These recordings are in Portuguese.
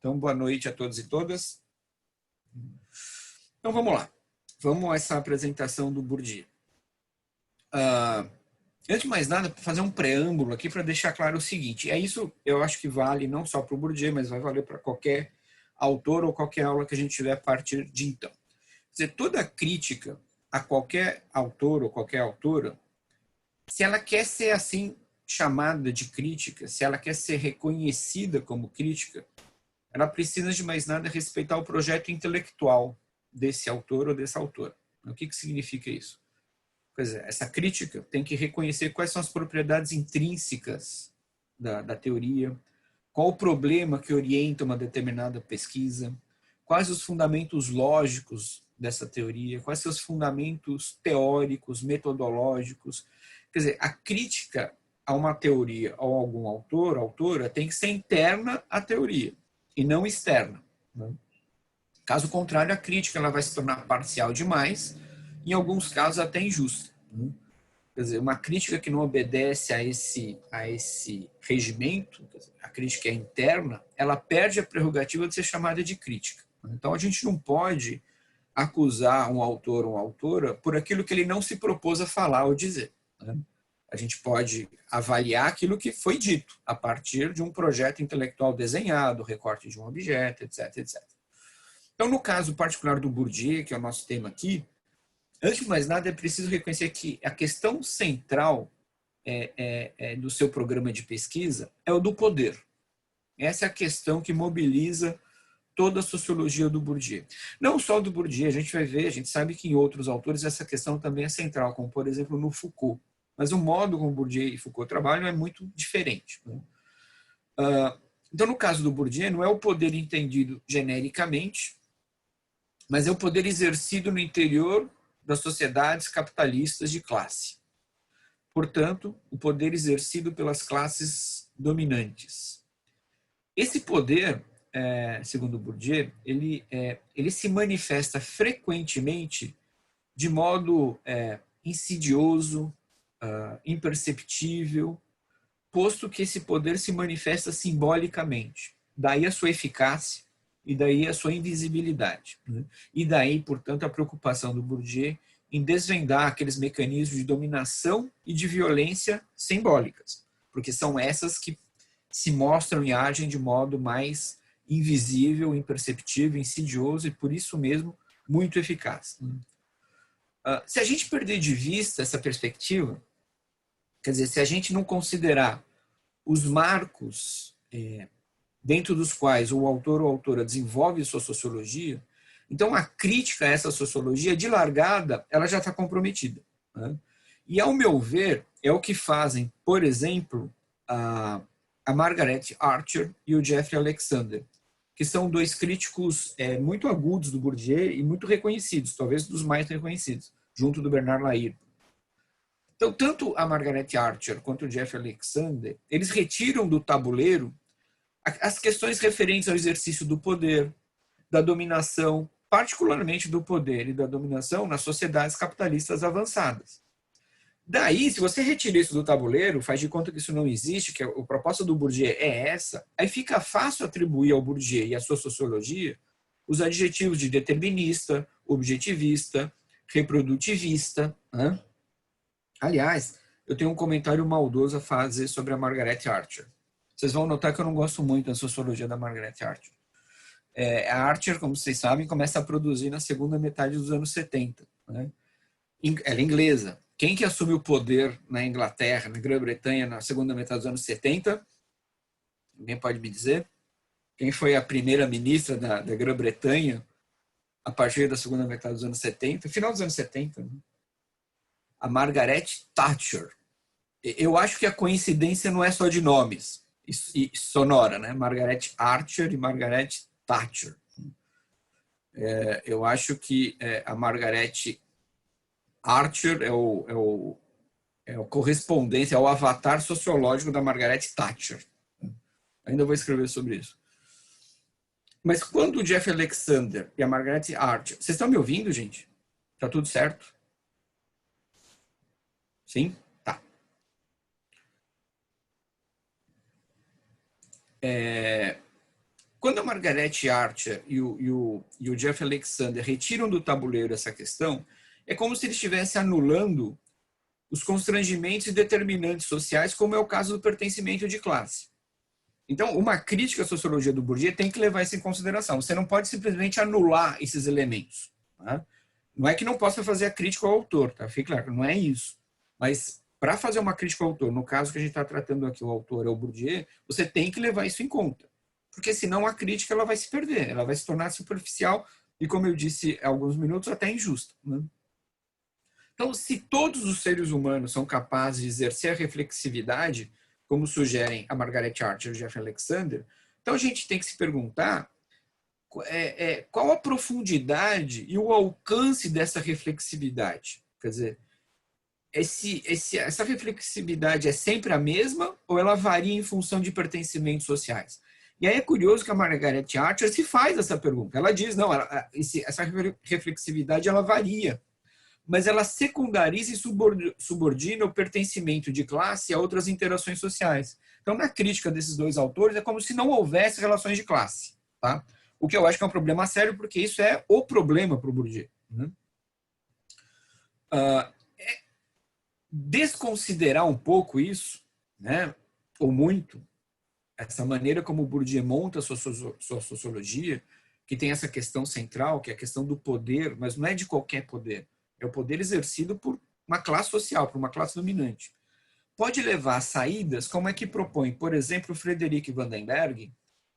Então, boa noite a todos e todas. Então, vamos lá. Vamos a essa apresentação do Bourdieu. Antes de mais nada, fazer um preâmbulo aqui para deixar claro o seguinte. Isso eu acho que vale não só para o Bourdieu, mas vai valer para qualquer autor ou qualquer aula que a gente tiver a partir de então. Quer dizer, toda crítica a qualquer autor ou qualquer autora, se ela quer ser assim chamada de crítica, se ela quer ser reconhecida como crítica, ela precisa de mais nada respeitar o projeto intelectual desse autor ou dessa autora. O que significa isso? Quer dizer, essa crítica tem que reconhecer quais são as propriedades intrínsecas da teoria, qual o problema que orienta uma determinada pesquisa, quais os fundamentos lógicos dessa teoria, quais seus fundamentos teóricos, metodológicos. Quer dizer, a crítica a uma teoria ou a algum autor, autora, tem que ser interna à teoria e não externa. Caso contrário, a crítica ela vai se tornar parcial demais, em alguns casos até injusta. Quer dizer, uma crítica que não obedece a esse regimento, a crítica é interna, ela perde a prerrogativa de ser chamada de crítica. Então, a gente não pode acusar um autor ou uma autora por aquilo que ele não se propôs a falar ou dizer. A gente pode avaliar aquilo que foi dito a partir de um projeto intelectual desenhado, recorte de um objeto, etc, etc. Então, no caso particular do Bourdieu, que é o nosso tema aqui, antes de mais nada, é preciso reconhecer que a questão central do seu programa de pesquisa é o do poder. Essa é a questão que mobiliza toda a sociologia do Bourdieu. Não só do Bourdieu, a gente vai ver, a gente sabe que em outros autores essa questão também é central, como por exemplo no Foucault. Mas o modo como Bourdieu e Foucault trabalham é muito diferente. Então, no caso do Bourdieu, não é o poder entendido genericamente, mas é o poder exercido no interior das sociedades capitalistas de classe. Portanto, o poder exercido pelas classes dominantes. Esse poder, segundo Bourdieu, ele se manifesta frequentemente de modo insidioso, imperceptível, posto que esse poder se manifesta simbolicamente. Daí a sua eficácia e daí a sua invisibilidade. E daí, portanto, a preocupação do Bourdieu em desvendar aqueles mecanismos de dominação e de violência simbólicas, porque são essas que se mostram e agem de modo mais invisível, imperceptível, insidioso e, por isso mesmo, muito eficaz. Se a gente perder de vista essa perspectiva, quer dizer, se a gente não considerar os marcos dentro dos quais o autor ou a autora desenvolve sua sociologia, então a crítica a essa sociologia, de largada, ela já está comprometida. E, ao meu ver, é o que fazem, por exemplo, a Margaret Archer e o Jeffrey Alexander, que são dois críticos muito agudos do Bourdieu e muito reconhecidos, talvez dos mais reconhecidos, junto do Bernard Lahire. Então, tanto a Margaret Archer quanto o Jeffrey Alexander, eles retiram do tabuleiro as questões referentes ao exercício do poder, da dominação, particularmente do poder e da dominação nas sociedades capitalistas avançadas. Daí, se você retira isso do tabuleiro, faz de conta que isso não existe, que a proposta do Bourdieu é essa, aí fica fácil atribuir ao Bourdieu e à sua sociologia os adjetivos de determinista, objetivista, reprodutivista. Aliás, eu tenho um comentário maldoso a fazer sobre a Margaret Archer. Vocês vão notar que eu não gosto muito da sociologia da Margaret Archer. A Archer, como vocês sabem, começa a produzir na segunda metade dos anos 70. Ela é inglesa. Quem que assume o poder na Inglaterra, na Grã-Bretanha, na segunda metade dos anos 70? Alguém pode me dizer? Quem foi a primeira ministra da Grã-Bretanha a partir da segunda metade dos anos 70? Final dos anos 70. A Margaret Thatcher. Eu acho que a coincidência não é só de nomes e sonora, né? Margaret Archer e Margaret Thatcher. Eu acho que a Margaret Archer é o correspondência, é o avatar sociológico da Margaret Thatcher. Ainda vou escrever sobre isso. Mas quando o Jeff Alexander e a Margaret Archer... Vocês estão me ouvindo, gente? Tá tudo certo? Sim? Tá. Quando a Margaret Archer e o Jeff Alexander retiram do tabuleiro essa questão, é como se eles estivessem anulando os constrangimentos e determinantes sociais, como é o caso do pertencimento de classe. Então, uma crítica à sociologia do Bourdieu tem que levar isso em consideração. Você não pode simplesmente anular esses elementos. Tá? Não é que não possa fazer a crítica ao autor, tá? Fique claro, não é isso. Mas, para fazer uma crítica ao autor, no caso que a gente está tratando aqui, o autor é o Bourdieu, você tem que levar isso em conta. Porque, senão, a crítica ela vai se perder, ela vai se tornar superficial e, como eu disse há alguns minutos, até injusta. Né? Então, se todos os seres humanos são capazes de exercer a reflexividade, como sugerem a Margaret Archer e o Jeff Alexander, então a gente tem que se perguntar qual a profundidade e o alcance dessa reflexividade. Quer dizer, essa reflexividade é sempre a mesma ou ela varia em função de pertencimentos sociais? E aí é curioso que a Margaret Archer se faz essa pergunta. Ela diz, não, essa reflexividade ela varia, mas ela secundariza e subordina o pertencimento de classe a outras interações sociais. Então, na crítica desses dois autores, é como se não houvesse relações de classe. Tá? O que eu acho que é um problema sério, porque isso é o problema para o Bourdieu. Né? Desconsiderar um pouco isso, né, ou muito, essa maneira como o Bourdieu monta a sua sociologia, que tem essa questão central, que é a questão do poder, mas não é de qualquer poder. É o poder exercido por uma classe social, por uma classe dominante. Pode levar a saídas, como é que propõe, por exemplo, o Frederic Vandenberg,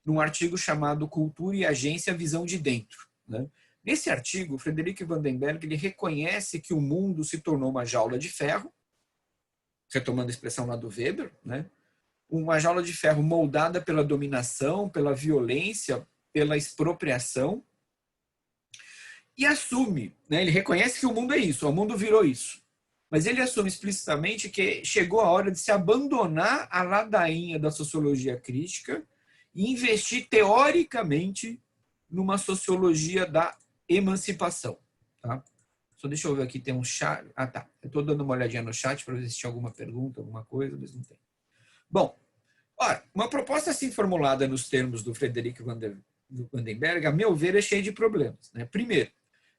num artigo chamado Cultura e Agência, Visão de Dentro. Né? Nesse artigo, o Frederic Vandenberg ele reconhece que o mundo se tornou uma jaula de ferro, retomando a expressão lá do Weber, né? Uma jaula de ferro moldada pela dominação, pela violência, pela expropriação, e assume, né? Ele reconhece que o mundo é isso, o mundo virou isso. Mas ele assume explicitamente que chegou a hora de se abandonar a ladainha da sociologia crítica e investir teoricamente numa sociologia da emancipação. Tá? Só deixa eu ver aqui, tem um chat. Ah, tá. Eu estou dando uma olhadinha no chat para ver se tinha alguma pergunta, alguma coisa, mas não tem. Bom, ora, uma proposta assim formulada nos termos do Frederic Vandenberg, a meu ver, é cheia de problemas. Né? Primeiro,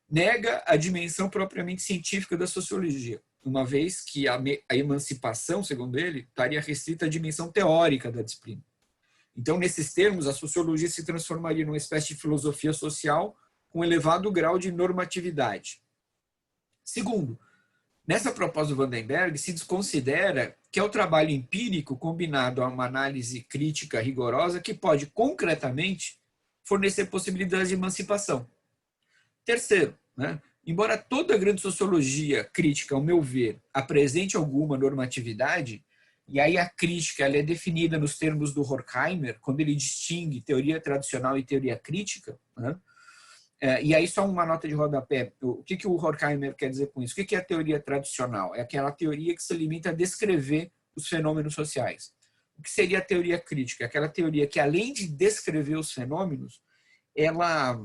nega a dimensão propriamente científica da sociologia, uma vez que a emancipação, segundo ele, estaria restrita à dimensão teórica da disciplina. Então, nesses termos, a sociologia se transformaria numa espécie de filosofia social com elevado grau de normatividade. Segundo, nessa proposta do Vandenberg, se desconsidera que é o trabalho empírico combinado a uma análise crítica rigorosa que pode, concretamente, fornecer possibilidades de emancipação. Terceiro, né, embora toda a grande sociologia crítica, ao meu ver, apresente alguma normatividade, e aí a crítica ela é definida nos termos do Horkheimer, quando ele distingue teoria tradicional e teoria crítica, né, e aí só uma nota de rodapé. O que o Horkheimer quer dizer com isso? O que é a teoria tradicional? É aquela teoria que se limita a descrever os fenômenos sociais. O que seria a teoria crítica? Aquela teoria que, além de descrever os fenômenos, ela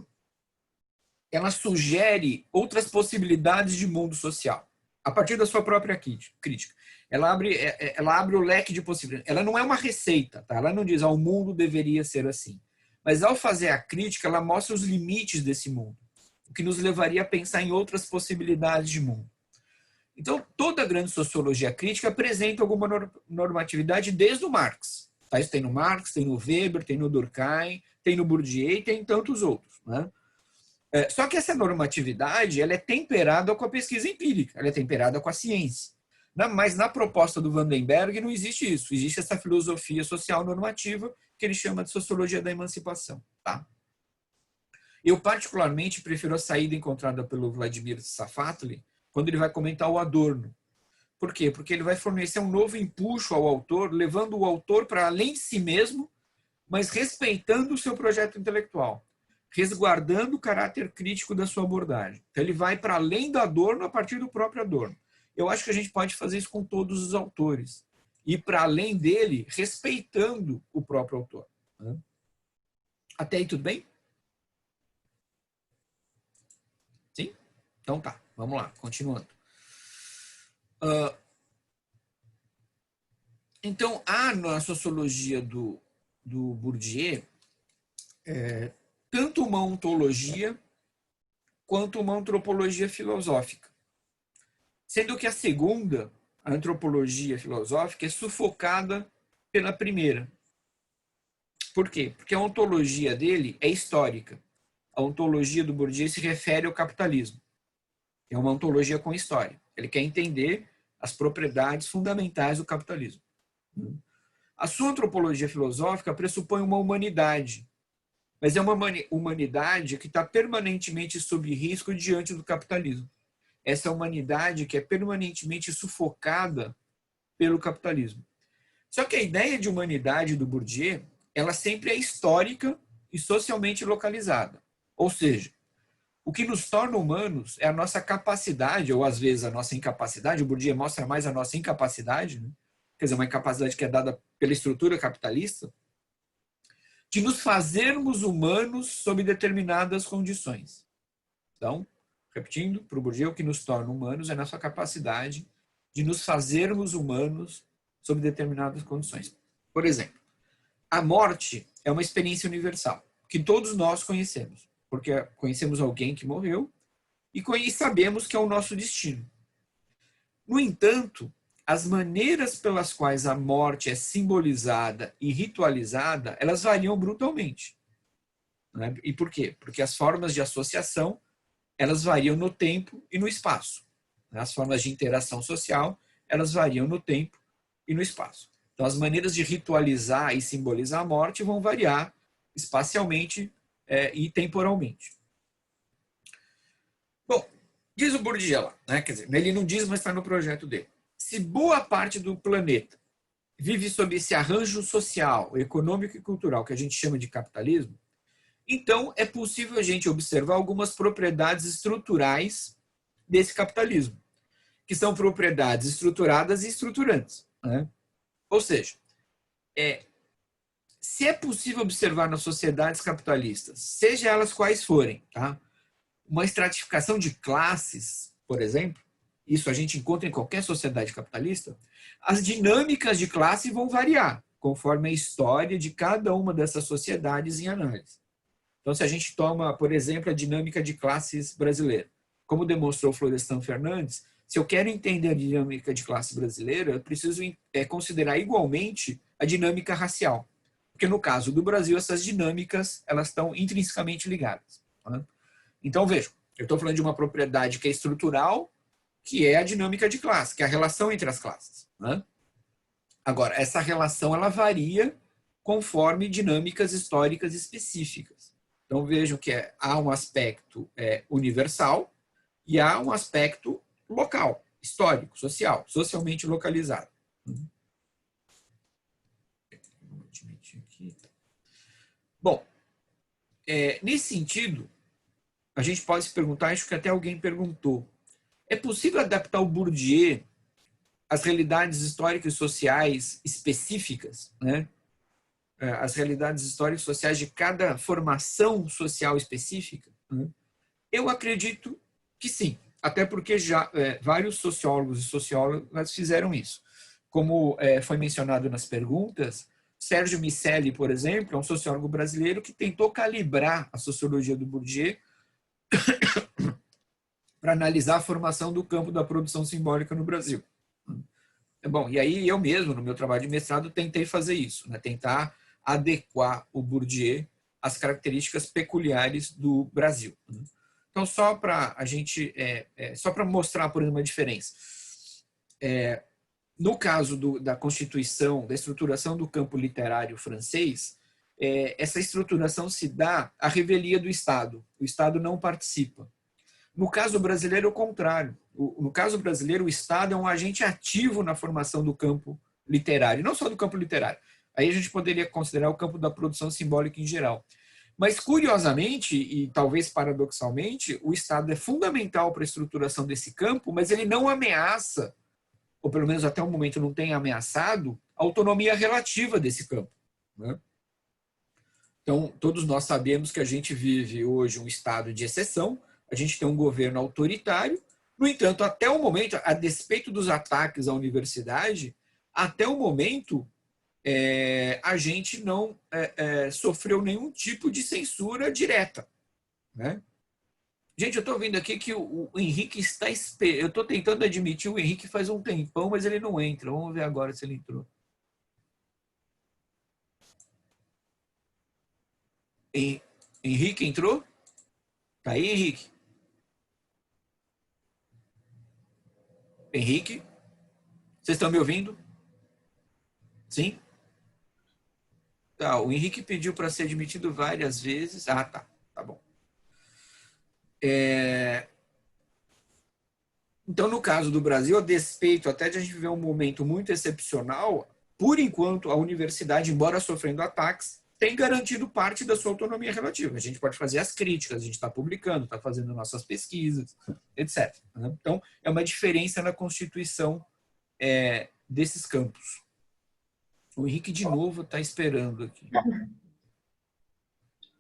sugere outras possibilidades de mundo social, a partir da sua própria crítica. Ela abre o leque de possibilidades. Ela não é uma receita, tá? Ela não diz, o mundo deveria ser assim. Mas, ao fazer a crítica, ela mostra os limites desse mundo, o que nos levaria a pensar em outras possibilidades de mundo. Então, toda a grande sociologia crítica apresenta alguma normatividade desde o Marx. Tá? Isso tem no Marx, tem no Weber, tem no Durkheim, tem no Bourdieu e tem tantos outros. Né? Só que essa normatividade ela é temperada com a pesquisa empírica, ela é temperada com a ciência. Mas na proposta do Vandenberg não existe isso. Existe essa filosofia social normativa que ele chama de sociologia da emancipação. Tá? Eu, particularmente, prefiro a saída encontrada pelo Vladimir Safatli quando ele vai comentar o Adorno. Por quê? Porque ele vai fornecer um novo empuxo ao autor, levando o autor para além de si mesmo, mas respeitando o seu projeto intelectual, resguardando o caráter crítico da sua abordagem. Então, ele vai para além do Adorno a partir do próprio Adorno. Eu acho que a gente pode fazer isso com todos os autores. Ir para além dele, respeitando o próprio autor. Até aí, tudo bem? Sim? Então tá, vamos lá, continuando. Então, na sociologia do Bourdieu, tanto uma ontologia quanto uma antropologia filosófica. Sendo que a segunda, a antropologia filosófica, é sufocada pela primeira. Por quê? Porque a ontologia dele é histórica. A ontologia do Bourdieu se refere ao capitalismo. É uma ontologia com história. Ele quer entender as propriedades fundamentais do capitalismo. A sua antropologia filosófica pressupõe uma humanidade, mas é uma humanidade que está permanentemente sob risco diante do capitalismo. Essa humanidade que é permanentemente sufocada pelo capitalismo. Só que a ideia de humanidade do Bourdieu, ela sempre é histórica e socialmente localizada. Ou seja, o que nos torna humanos é a nossa capacidade, ou às vezes a nossa incapacidade. O Bourdieu mostra mais a nossa incapacidade, né? Quer dizer, uma incapacidade que é dada pela estrutura capitalista, de nos fazermos humanos sob determinadas condições. Então, repetindo, para o Bourdieu, o que nos torna humanos é a nossa capacidade de nos fazermos humanos sob determinadas condições. Por exemplo, a morte é uma experiência universal, que todos nós conhecemos, porque conhecemos alguém que morreu e sabemos que é o nosso destino. No entanto, as maneiras pelas quais a morte é simbolizada e ritualizada, elas variam brutalmente. Né? E por quê? Porque as formas de associação, elas variam no tempo e no espaço. As formas de interação social, elas variam no tempo e no espaço. Então, as maneiras de ritualizar e simbolizar a morte vão variar espacialmente e temporalmente. Bom, diz o Bourdieu lá, né? Quer dizer, ele não diz, mas está no projeto dele. Se boa parte do planeta vive sob esse arranjo social, econômico e cultural que a gente chama de capitalismo, então é possível a gente observar algumas propriedades estruturais desse capitalismo, que são propriedades estruturadas e estruturantes. Né? Ou seja, se é possível observar nas sociedades capitalistas, seja elas quais forem, tá? Uma estratificação de classes, por exemplo, isso a gente encontra em qualquer sociedade capitalista, as dinâmicas de classe vão variar conforme a história de cada uma dessas sociedades em análise. Então, se a gente toma, por exemplo, a dinâmica de classes brasileira, como demonstrou Florestan Fernandes, se eu quero entender a dinâmica de classe brasileira, eu preciso considerar igualmente a dinâmica racial. Porque no caso do Brasil, essas dinâmicas elas estão intrinsecamente ligadas. Né? Então, vejam, eu estou falando de uma propriedade que é estrutural, que é a dinâmica de classe, que é a relação entre as classes. Né? Agora, essa relação ela varia conforme dinâmicas históricas específicas. Então, vejam que há um aspecto universal e há um aspecto local, histórico, social, socialmente localizado. Bom, nesse sentido, a gente pode se perguntar, acho que até alguém perguntou, é possível adaptar o Bourdieu às realidades históricas e sociais específicas, né? As realidades históricas e sociais de cada formação social específica? Né? Eu acredito que sim, até porque já vários sociólogos e sociólogas fizeram isso. Como foi mencionado nas perguntas, Sérgio Miceli, por exemplo, é um sociólogo brasileiro que tentou calibrar a sociologia do Bourdieu para analisar a formação do campo da produção simbólica no Brasil. Bom, e aí eu mesmo, no meu trabalho de mestrado, tentei fazer isso, né? Tentar adequar o Bourdieu às características peculiares do Brasil. Então, só para a gente, só para mostrar, por exemplo, uma diferença. No caso da constituição, da estruturação do campo literário francês, essa estruturação se dá à revelia do Estado. O Estado não participa. No caso brasileiro, é o contrário. No caso brasileiro, o Estado é um agente ativo na formação do campo literário, não só do campo literário. Aí a gente poderia considerar o campo da produção simbólica em geral. Mas, curiosamente, e talvez paradoxalmente, o Estado é fundamental para a estruturação desse campo, mas ele não ameaça, ou pelo menos até o momento não tem ameaçado, a autonomia relativa desse campo. Né? Então, todos nós sabemos que a gente vive hoje um estado de exceção, a gente tem um governo autoritário, no entanto, até o momento, a despeito dos ataques à universidade, até o momento, a gente não sofreu nenhum tipo de censura direta, né? Gente, eu estou vendo aqui que o Henrique está esperando. Eu estou tentando admitir o Henrique faz um tempão, mas ele não entra. Vamos ver agora se ele entrou. Henrique entrou? Tá aí, Henrique? Henrique? Vocês estão me ouvindo? Sim? Tá, o Henrique pediu para ser admitido várias vezes. Ah, tá. Tá bom. Então, no caso do Brasil, a despeito até de a gente viver um momento muito excepcional, por enquanto, a universidade, embora sofrendo ataques, tem garantido parte da sua autonomia relativa. A gente pode fazer as críticas, a gente está publicando, está fazendo nossas pesquisas, etc. Então, é uma diferença na constituição desses campos. O Henrique, de novo, está esperando aqui.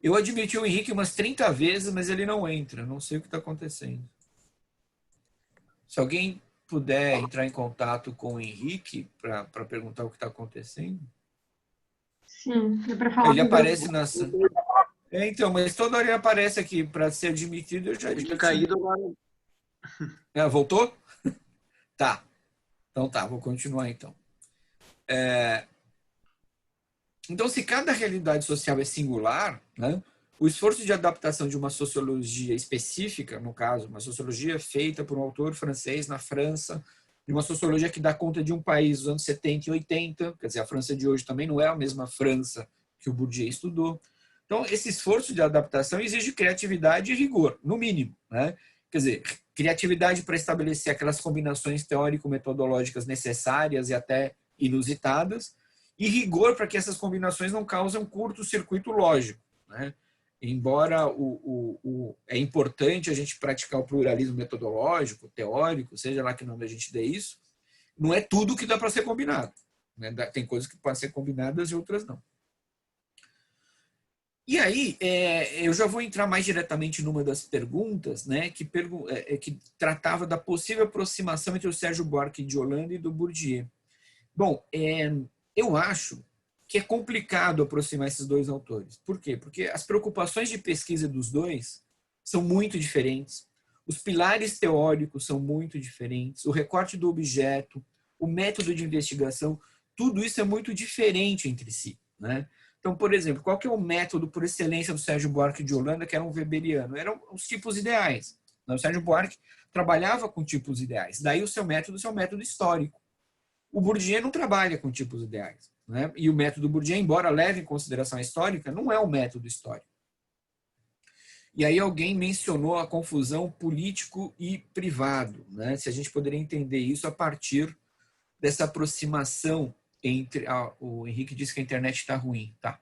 Eu admiti o Henrique umas 30 vezes, mas ele não entra. Não sei o que está acontecendo. Se alguém puder entrar em contato com o Henrique para perguntar o que está acontecendo. Sim, é para falar. Ele aparece nas... então, mas toda hora ele aparece aqui para ser admitido. Eu já admiti. Caído agora. Voltou? Tá. Então tá, vou continuar então. Então, se cada realidade social é singular, né, o esforço de adaptação de uma sociologia específica, no caso, uma sociologia feita por um autor francês na França, de uma sociologia que dá conta de um país dos anos 70 e 80, quer dizer, a França de hoje também não é a mesma França que o Bourdieu estudou. Então, esse esforço de adaptação exige criatividade e rigor, no mínimo, né? Quer dizer, criatividade para estabelecer aquelas combinações teórico-metodológicas necessárias e até inusitadas, e rigor para que essas combinações não causem um curto-circuito lógico, né? Embora é importante a gente praticar o pluralismo metodológico, teórico, seja lá que nome a gente dê isso, não é tudo que dá para ser combinado, né? Tem coisas que podem ser combinadas e outras não. E aí, eu já vou entrar mais diretamente numa das perguntas, né, que tratava da possível aproximação entre o Sérgio Buarque de Holanda e do Bourdieu. Bom, eu acho que é complicado aproximar esses dois autores. Por quê? Porque as preocupações de pesquisa dos dois são muito diferentes, os pilares teóricos são muito diferentes, o recorte do objeto, o método de investigação, tudo isso é muito diferente entre si, né? Então, por exemplo, qual que é o método por excelência do Sérgio Buarque de Holanda, que era um weberiano? Eram os tipos ideais. O Sérgio Buarque trabalhava com tipos ideais, daí o seu método histórico. O Bourdieu não trabalha com tipos ideais, né? E o método Bourdieu, embora leve em consideração a histórica, não é um método histórico. E aí alguém mencionou a confusão político e privado, né? Se a gente poderia entender isso a partir dessa aproximação entre... o Henrique disse que a internet está ruim, tá?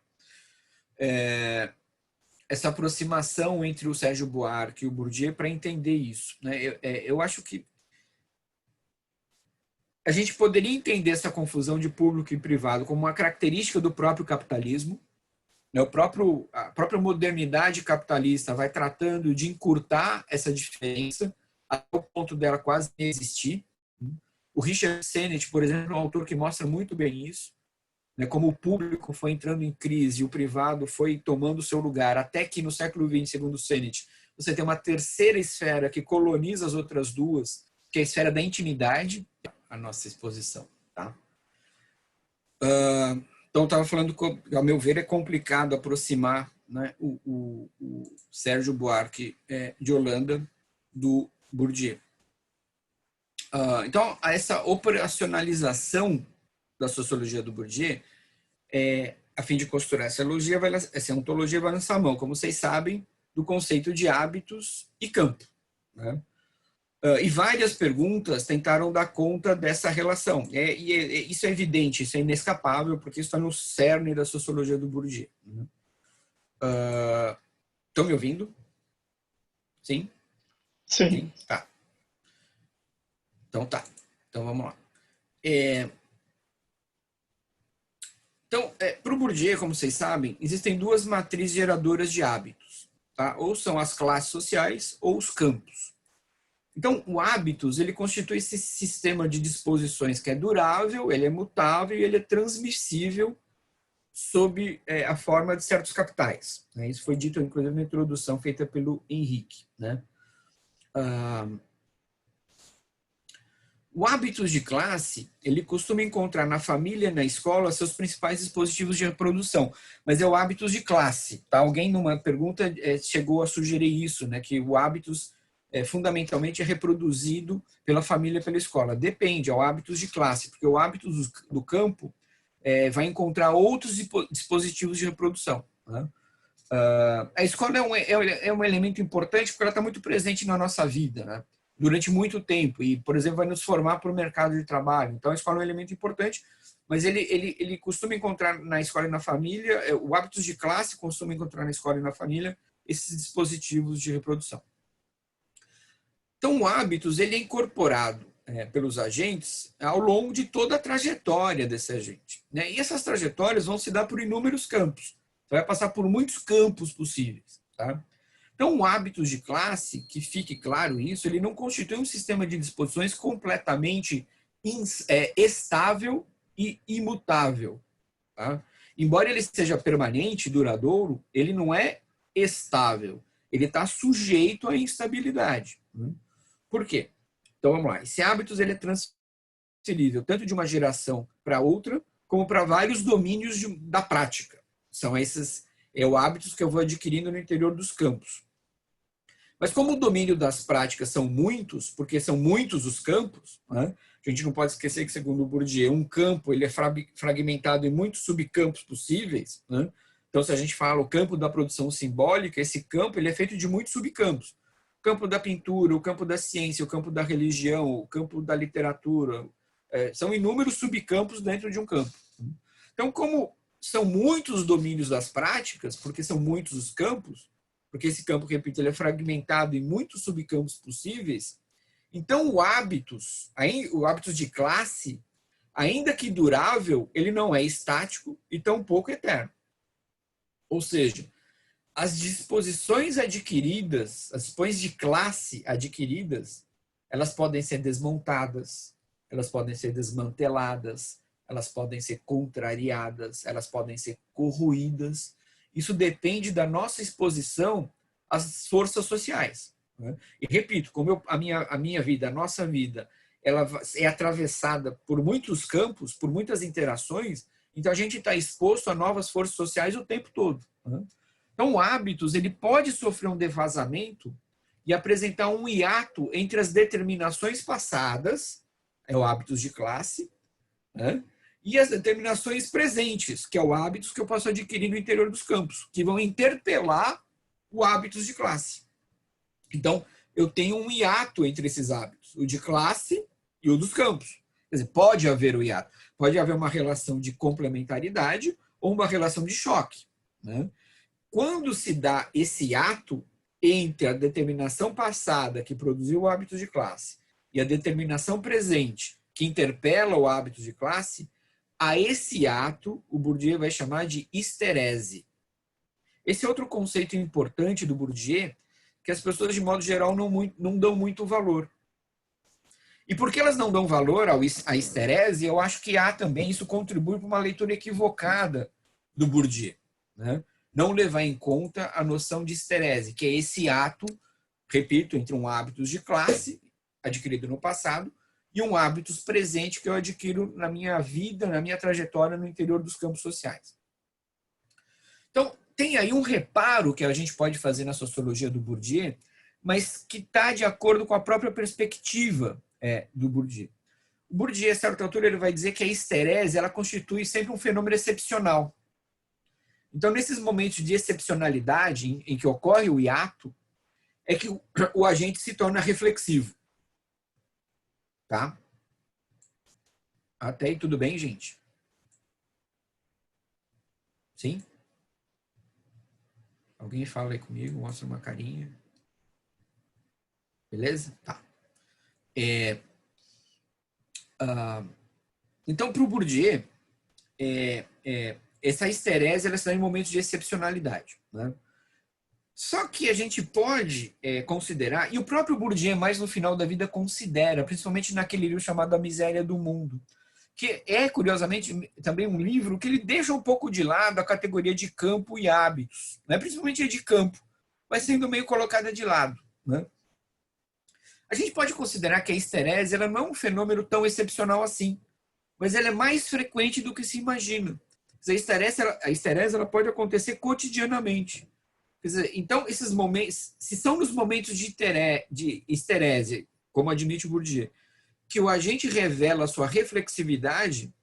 Essa aproximação entre o Sérgio Buarque e o Bourdieu para entender isso, né? Eu acho que a gente poderia entender essa confusão de público e privado como uma característica do próprio capitalismo. A própria modernidade capitalista vai tratando de encurtar essa diferença até o ponto dela quase não existir. O Richard Sennett, por exemplo, é um autor que mostra muito bem isso, né, como o público foi entrando em crise e o privado foi tomando seu lugar, até que no século XX, segundo Sennett, você tem uma terceira esfera que coloniza as outras duas, que é a esfera da intimidade, a nossa exposição. Tá? Então, eu estava falando que, ao meu ver, é complicado aproximar, né, o Sérgio Buarque de Holanda do Bourdieu. Então, essa operacionalização da sociologia do Bourdieu, a fim de costurar essa ontologia vai lançar a mão, como vocês sabem, do conceito de hábitos e campo, né? E várias perguntas tentaram dar conta dessa relação. Isso é evidente, isso é inescapável, porque isso está no cerne da sociologia do Bourdieu. Estão me ouvindo? Sim? Sim. Tá. Então tá. Então vamos lá. Então, para o Bourdieu, como vocês sabem, existem duas matrizes geradoras de hábitos. Tá? Ou são as classes sociais ou os campos. Então, o hábitos, ele constitui esse sistema de disposições que é durável, ele é mutável e ele é transmissível sob a forma de certos capitais. Né? Isso foi dito, inclusive, na introdução feita pelo Henrique. Né? O hábitos de classe, ele costuma encontrar na família e na escola seus principais dispositivos de reprodução, mas é o hábitos de classe. Tá? Alguém, numa pergunta, chegou a sugerir isso, né? Que o hábitos fundamentalmente é reproduzido pela família e pela escola. Depende, é o hábitos de classe, porque o hábitos do campo vai encontrar outros dispositivos de reprodução. Né? A escola é um elemento importante porque ela está muito presente na nossa vida, né? Durante muito tempo e, por exemplo, vai nos formar para o mercado de trabalho. Então, a escola é um elemento importante, mas ele costuma encontrar na escola e na família, o hábitos de classe costuma encontrar na escola e na família esses dispositivos de reprodução. Então, o hábitos ele é incorporado pelos agentes ao longo de toda a trajetória desse agente. Né? E essas trajetórias vão se dar por inúmeros campos. Você vai passar por muitos campos possíveis. Tá? Então, o hábitos de classe, que fique claro isso, ele não constitui um sistema de disposições completamente estável e imutável. Tá? Embora ele seja permanente, duradouro, ele não é estável. Ele está sujeito à instabilidade. Por quê? Então, vamos lá. Esse hábitos ele é transferível tanto de uma geração para outra, como para vários domínios da prática. São esses o hábitos que eu vou adquirindo no interior dos campos. Mas como o domínio das práticas são muitos, porque são muitos os campos, né? A gente não pode esquecer que, segundo o Bourdieu, um campo ele é fragmentado em muitos subcampos possíveis. Né? Então, se a gente fala o campo da produção simbólica, esse campo ele é feito de muitos subcampos. O campo da pintura, o campo da ciência, o campo da religião, o campo da literatura. São inúmeros subcampos dentro de um campo. Então, como são muitos os domínios das práticas, porque são muitos os campos, porque esse campo, repito, ele é fragmentado em muitos subcampos possíveis, então o hábitos de classe, ainda que durável, ele não é estático e tampouco eterno. Ou seja, as disposições adquiridas, as disposições de classe adquiridas, elas podem ser desmontadas, elas podem ser desmanteladas, elas podem ser contrariadas, elas podem ser corroídas. Isso depende da nossa exposição às forças sociais. Né? E repito, como a minha vida, a nossa vida, ela é atravessada por muitos campos, por muitas interações, então a gente está exposto a novas forças sociais o tempo todo. Né? Então, o hábitos ele pode sofrer um devasamento e apresentar um hiato entre as determinações passadas, é o hábitos de classe, né? E as determinações presentes, que é o hábitos que eu posso adquirir no interior dos campos, que vão interpelar o hábitos de classe. Então, eu tenho um hiato entre esses hábitos, o de classe e o dos campos. Quer dizer, pode haver o hiato, pode haver uma relação de complementaridade ou uma relação de choque. Né? Quando se dá esse ato entre a determinação passada que produziu o hábito de classe e a determinação presente que interpela o hábito de classe, a esse ato o Bourdieu vai chamar de histerese. Esse é outro conceito importante do Bourdieu que as pessoas, de modo geral, não dão muito valor. E porque elas não dão valor à histerese, eu acho que há também, isso contribui para uma leitura equivocada do Bourdieu. Né? Não levar em conta a noção de histerese, que é esse ato, repito, entre um hábitos de classe, adquirido no passado, e um hábitos presente que eu adquiro na minha vida, na minha trajetória no interior dos campos sociais. Então, tem aí um reparo que a gente pode fazer na sociologia do Bourdieu, mas que está de acordo com a própria perspectiva do Bourdieu. O Bourdieu, a certa altura, ele vai dizer que a histerese ela constitui sempre um fenômeno excepcional. Então, nesses momentos de excepcionalidade em que ocorre o hiato, é que o agente se torna reflexivo. Tá? Até aí tudo bem, gente? Sim? Alguém fala aí comigo, mostra uma carinha. Beleza? Tá. Então, para o Bourdieu, essa histerese ela está em momentos de excepcionalidade. Né? Só que a gente pode considerar, e o próprio Bourdieu, mais no final da vida, considera, principalmente naquele livro chamado A Miséria do Mundo, que é, curiosamente, também um livro que ele deixa um pouco de lado a categoria de campo e hábitos, né? Principalmente a de campo, vai sendo meio colocada de lado. Né? A gente pode considerar que a histerese ela não é um fenômeno tão excepcional assim, mas ela é mais frequente do que se imagina. A histerese ela pode acontecer cotidianamente. Quer dizer, então, esses momentos, se são nos momentos de histerese, como admite o Bourdieu, que o agente revela a sua reflexividade,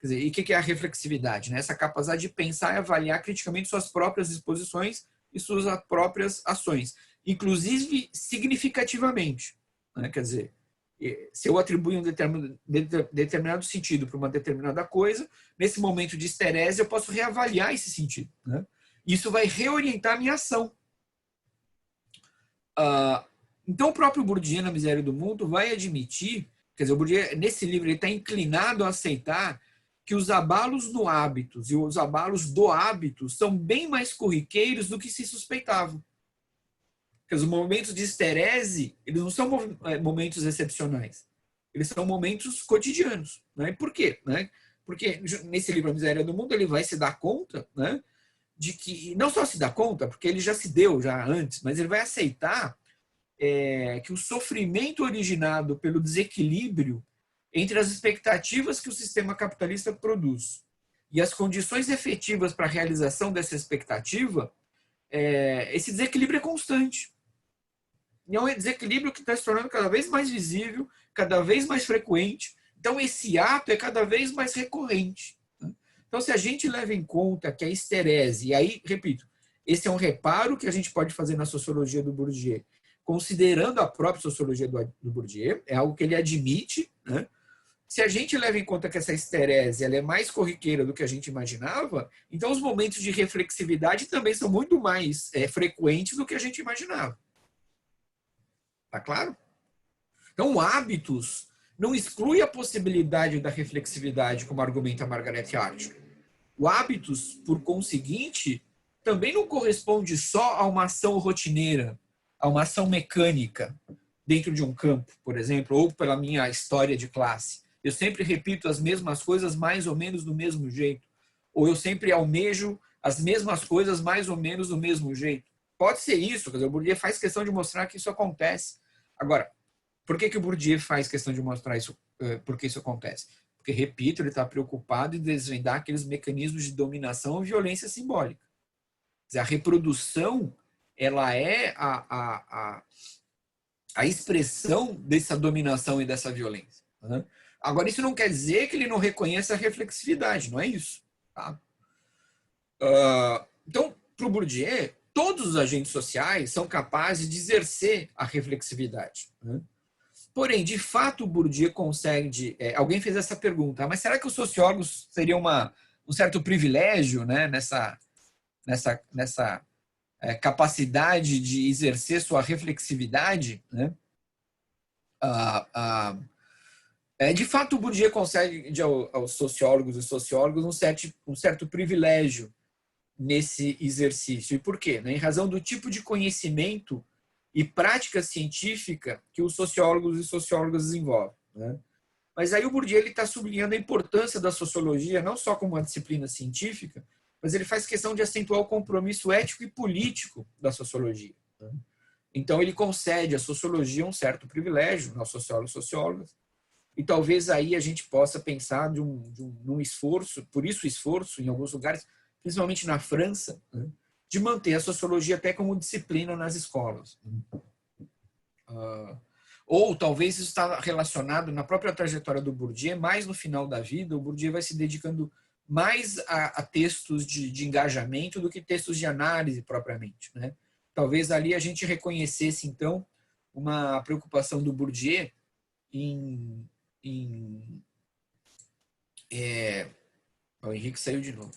quer dizer, e o que é a reflexividade? Né? Essa capacidade de pensar e avaliar criticamente suas próprias disposições e suas próprias ações, inclusive significativamente. Né? Quer dizer, se eu atribuo um determinado sentido para uma determinada coisa, nesse momento de histerese eu posso reavaliar esse sentido. Né? Isso vai reorientar a minha ação. Então, o próprio Bourdieu, na Miséria do Mundo, vai admitir, quer dizer, o Bourdieu, nesse livro, ele está inclinado a aceitar que os abalos no hábitos e os abalos do hábito são bem mais corriqueiros do que se suspeitava. Porque os momentos de histerese, eles não são momentos excepcionais. Eles são momentos cotidianos. Né? Por quê? Né? Porque nesse livro A Miséria do Mundo, ele vai se dar conta, né, de que, não só se dá conta, porque ele já se deu já antes, mas ele vai aceitar que o sofrimento originado pelo desequilíbrio entre as expectativas que o sistema capitalista produz e as condições efetivas para a realização dessa expectativa, esse desequilíbrio é constante. E é um desequilíbrio que está se tornando cada vez mais visível, cada vez mais frequente. Então, esse ato é cada vez mais recorrente. Então, se a gente leva em conta que a histerese, e aí, repito, esse é um reparo que a gente pode fazer na sociologia do Bourdieu, considerando a própria sociologia do Bourdieu, é algo que ele admite, né? Se a gente leva em conta que essa histerese ela é mais corriqueira do que a gente imaginava, então os momentos de reflexividade também são muito mais frequentes do que a gente imaginava. Tá claro? Então, hábitos não exclui a possibilidade da reflexividade, como argumenta Margaret Atwood. O hábitos, por conseguinte, também não corresponde só a uma ação rotineira, a uma ação mecânica dentro de um campo, por exemplo, ou pela minha história de classe. Eu sempre repito as mesmas coisas mais ou menos do mesmo jeito. Ou eu sempre almejo as mesmas coisas mais ou menos do mesmo jeito. Pode ser isso, quer dizer, o Bourdieu faz questão de mostrar que isso acontece. Agora, por que o Bourdieu faz questão de mostrar isso, porque isso acontece? Porque, repito, ele está preocupado em desvendar aqueles mecanismos de dominação e violência simbólica. Quer dizer, a reprodução ela é a expressão dessa dominação e dessa violência. Né? Agora, isso não quer dizer que ele não reconheça a reflexividade, não é isso. Tá? Então, para o Bourdieu, todos os agentes sociais são capazes de exercer a reflexividade. Né? Porém, de fato, o Bourdieu consegue... alguém fez essa pergunta, mas será que os sociólogos seriam um certo privilégio, né, nessa capacidade de exercer sua reflexividade? Né? De fato, o Bourdieu concede aos sociólogos e sociólogos um certo privilégio nesse exercício. E por quê? Né? Em razão do tipo de conhecimento e prática científica que os sociólogos e sociólogas desenvolvem. Né? Mas aí o Bourdieu está sublinhando a importância da sociologia, não só como uma disciplina científica, mas ele faz questão de acentuar o compromisso ético e político da sociologia. Né? Então, ele concede à sociologia um certo privilégio, aos sociólogos e sociólogas, e talvez aí a gente possa pensar num esforço, por isso o esforço, em alguns lugares, principalmente na França, né, de manter a sociologia até como disciplina nas escolas. Ou talvez isso está relacionado na própria trajetória do Bourdieu, mais no final da vida, o Bourdieu vai se dedicando mais a textos de engajamento do que textos de análise propriamente. Né? Talvez ali a gente reconhecesse, então, uma preocupação do Bourdieu em o Henrique saiu de novo.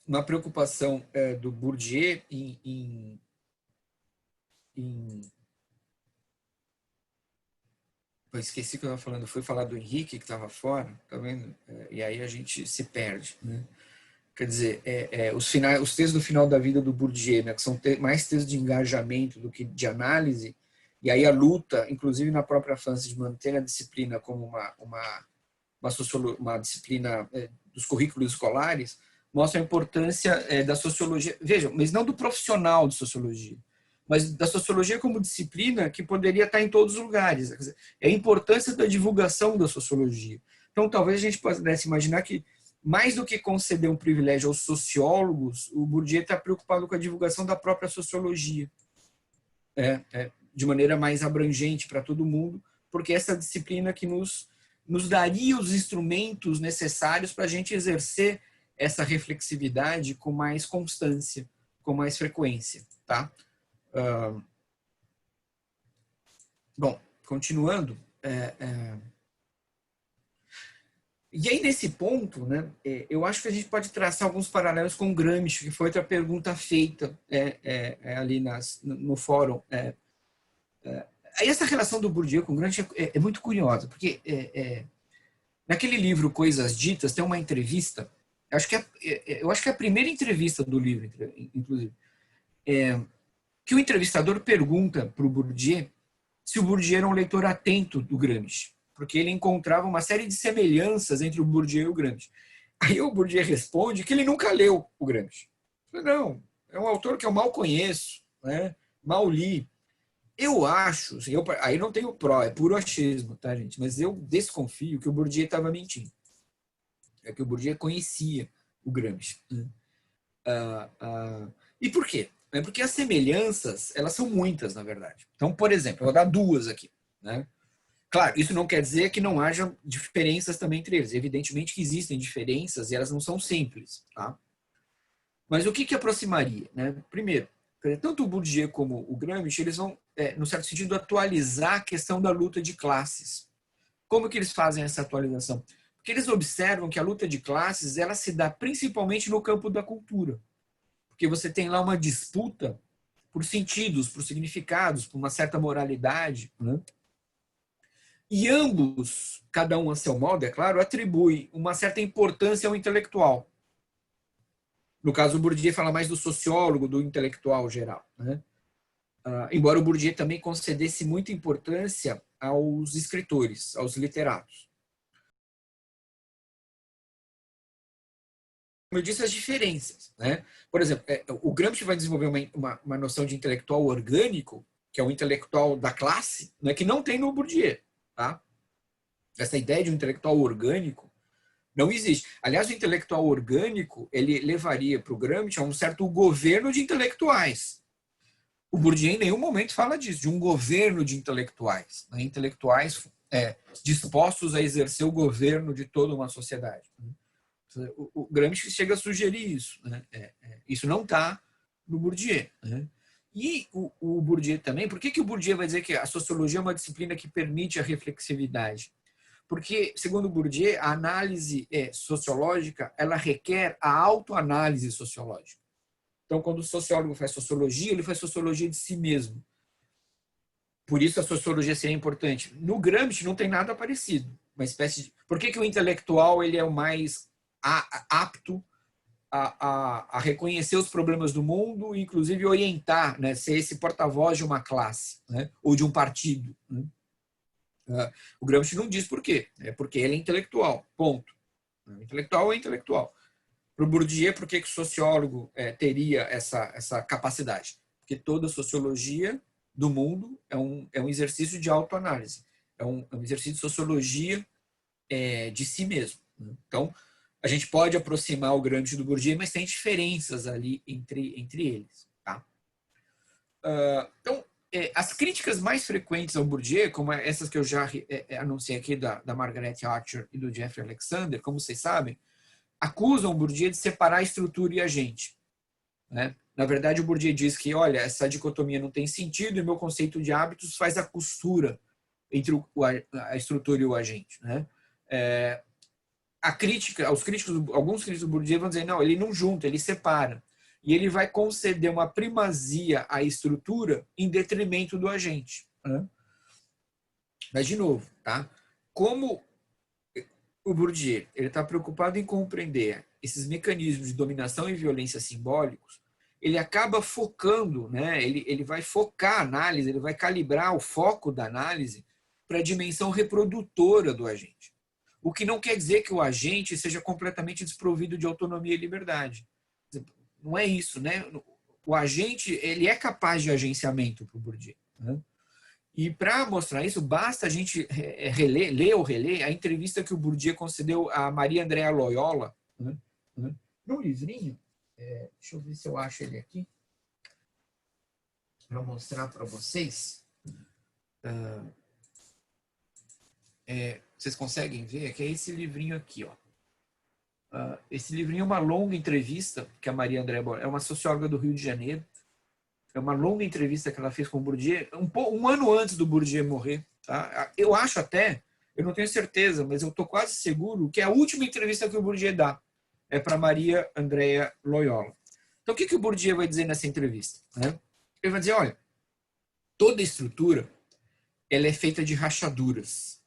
Uma preocupação do Bourdieu eu esqueci o que eu estava falando, foi falar do Henrique que estava fora, tá vendo? E aí a gente se perde. Né? Quer dizer, os textos do final da vida do Bourdieu, né, que são mais textos de engajamento do que de análise, e aí a luta, inclusive na própria França, de manter a disciplina como uma disciplina dos currículos escolares, mostra a importância da sociologia, vejam, mas não do profissional de sociologia, mas da sociologia como disciplina que poderia estar em todos os lugares. Quer dizer, é a importância da divulgação da sociologia. Então, talvez a gente pudesse imaginar que, mais do que conceder um privilégio aos sociólogos, o Bourdieu está preocupado com a divulgação da própria sociologia, de maneira mais abrangente para todo mundo, porque essa disciplina que nos daria os instrumentos necessários para a gente exercer essa reflexividade com mais constância, com mais frequência. Tá? Bom, continuando. E aí, nesse ponto, né, eu acho que a gente pode traçar alguns paralelos com Gramsci, que foi outra pergunta feita ali no fórum. Aí essa relação do Bourdieu com Gramsci é muito curiosa, porque naquele livro Coisas Ditas tem uma entrevista, eu acho que é a primeira entrevista do livro, inclusive, que o entrevistador pergunta para o Bourdieu se o Bourdieu era um leitor atento do Gramsci, porque ele encontrava uma série de semelhanças entre o Bourdieu e o Gramsci. Aí o Bourdieu responde que ele nunca leu o Gramsci. Não, é um autor que eu mal conheço, né? Mal li. Eu acho, assim, aí não tenho pró, é puro achismo, tá, gente? Mas eu desconfio que o Bourdieu estava mentindo. É que o Bourdieu conhecia o Gramsci. Né? E por quê? É porque as semelhanças, elas são muitas, na verdade. Então, por exemplo, eu vou dar duas aqui, né? Claro, isso não quer dizer que não haja diferenças também entre eles. Evidentemente que existem diferenças e elas não são simples. Tá? Mas o que aproximaria? Né? Primeiro, tanto o Bourdieu como o Gramsci, eles vão, no certo sentido, atualizar a questão da luta de classes. Como que eles fazem essa atualização? Porque eles observam que a luta de classes ela se dá principalmente no campo da cultura. Porque você tem lá uma disputa por sentidos, por significados, por uma certa moralidade, né? E ambos, cada um a seu modo, é claro, atribui uma certa importância ao intelectual. No caso, o Bourdieu fala mais do sociólogo, do intelectual geral. Né? Embora o Bourdieu também concedesse muita importância aos escritores, aos literatos. Como eu disse, as diferenças. Né? Por exemplo, o Gramsci vai desenvolver uma noção de intelectual orgânico, que é o intelectual da classe, né, que não tem no Bourdieu. Tá? Essa ideia de um intelectual orgânico não existe. Aliás, o intelectual orgânico ele levaria para o Gramsci a um certo governo de intelectuais. O Bourdieu em nenhum momento fala disso, de um governo de intelectuais. Né? Intelectuais dispostos a exercer o governo de toda uma sociedade. O Gramsci chega a sugerir isso. Né? Isso não está no Bourdieu. Né? E o Bourdieu também, por que o Bourdieu vai dizer que a sociologia é uma disciplina que permite a reflexividade? Porque, segundo Bourdieu, a análise sociológica ela requer a autoanálise sociológica. Então, quando o sociólogo faz sociologia, ele faz sociologia de si mesmo. Por isso a sociologia seria importante. No Gramsci não tem nada parecido. Uma espécie de... Por que o intelectual ele é o mais apto a reconhecer os problemas do mundo e, inclusive, orientar, né, ser esse porta-voz de uma classe, né, ou de um partido. Né? O Gramsci não diz por quê. É porque ele é intelectual, ponto. Intelectual é intelectual. Para o Bourdieu, por que o sociólogo teria essa capacidade? Porque toda sociologia do mundo é um exercício de autoanálise. É um exercício de sociologia de si mesmo. Né? Então, a gente pode aproximar o Gramsci do Bourdieu, mas tem diferenças ali entre eles. Tá? Então, as críticas mais frequentes ao Bourdieu, como essas que eu já anunciei aqui da Margaret Archer e do Jeffrey Alexander, como vocês sabem, acusam o Bourdieu de separar a estrutura e a gente. Né? Na verdade, o Bourdieu diz que, olha, essa dicotomia não tem sentido e meu conceito de hábitos faz a costura entre a estrutura e o agente. Né? Alguns críticos do Bourdieu vão dizer, não, ele não junta, ele separa. E ele vai conceder uma primazia à estrutura em detrimento do agente. Né? Mas, de novo, tá? Como o Bourdieu ele está preocupado em compreender esses mecanismos de dominação e violência simbólicos, ele acaba focando, né? Ele vai focar a análise, ele vai calibrar o foco da análise para a dimensão reprodutora do agente. O que não quer dizer que o agente seja completamente desprovido de autonomia e liberdade. Não é isso, né? O agente ele é capaz de agenciamento para o Bourdieu. Né? E para mostrar isso, basta a gente ler ou reler a entrevista que o Bourdieu concedeu a Maria Andrea Loyola, né? Num livrinho. Deixa eu ver se eu acho ele aqui para mostrar para vocês. Vocês conseguem ver que é esse livrinho aqui, ó. Esse livrinho é uma longa entrevista que a Maria Andrea é uma socióloga do Rio de Janeiro. É uma longa entrevista que ela fez com o Bourdieu, um ano antes do Bourdieu morrer. Tá? Eu acho até, eu não tenho certeza, mas eu estou quase seguro que a última entrevista que o Bourdieu dá é para Maria Andrea Loyola. Então, o que o Bourdieu vai dizer nessa entrevista? Né? Ele vai dizer, olha, toda estrutura ela é feita de rachaduras.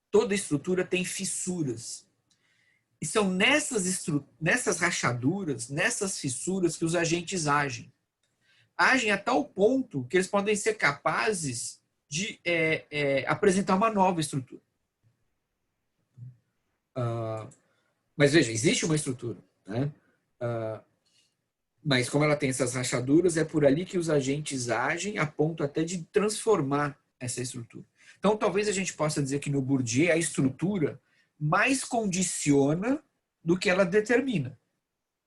Toda estrutura tem fissuras. E são nessas rachaduras, nessas fissuras que os agentes agem. Agem a tal ponto que eles podem ser capazes de apresentar uma nova estrutura. Mas veja, existe uma estrutura. Né? Mas como ela tem essas rachaduras, é por ali que os agentes agem a ponto até de transformar essa estrutura. Então, talvez a gente possa dizer que no Bourdieu a estrutura mais condiciona do que ela determina.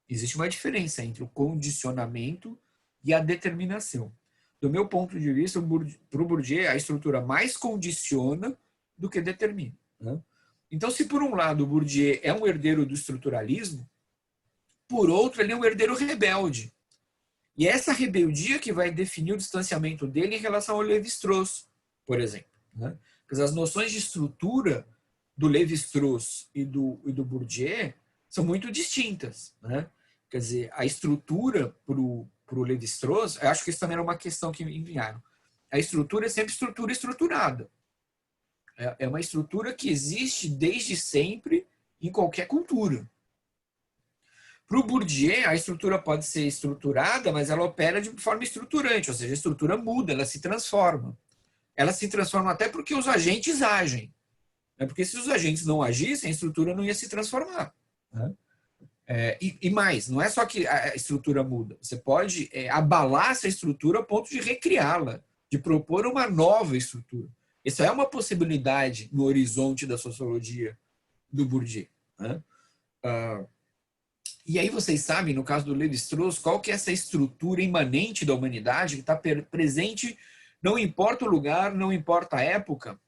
Existe uma diferença entre o condicionamento e a determinação. Do meu ponto de vista, para o Bourdieu, a estrutura mais condiciona do que determina. Né? Então, se por um lado o Bourdieu é um herdeiro do estruturalismo, por outro, ele é um herdeiro rebelde. E é essa rebeldia que vai definir o distanciamento dele em relação ao Lévi-Strauss, por exemplo. Né? Porque as noções de estrutura do Lévi-Strauss e do Bourdieu são muito distintas. Né? Quer dizer, a estrutura para o Lévi-Strauss, eu acho que isso também era uma questão que enviaram. A estrutura é sempre estrutura estruturada. É uma estrutura que existe desde sempre em qualquer cultura. Para o Bourdieu, a estrutura pode ser estruturada, mas ela opera de forma estruturante, ou seja, a estrutura muda, ela se transforma. Ela se transforma até porque os agentes agem. Porque se os agentes não agissem, a estrutura não ia se transformar. E mais, não é só que a estrutura muda. Você pode abalar essa estrutura a ponto de recriá-la, de propor uma nova estrutura. Isso é uma possibilidade no horizonte da sociologia do Bourdieu. E aí vocês sabem, no caso do Lévi-Strauss, qual que é essa estrutura imanente da humanidade que está presente, não importa o lugar, não importa a época.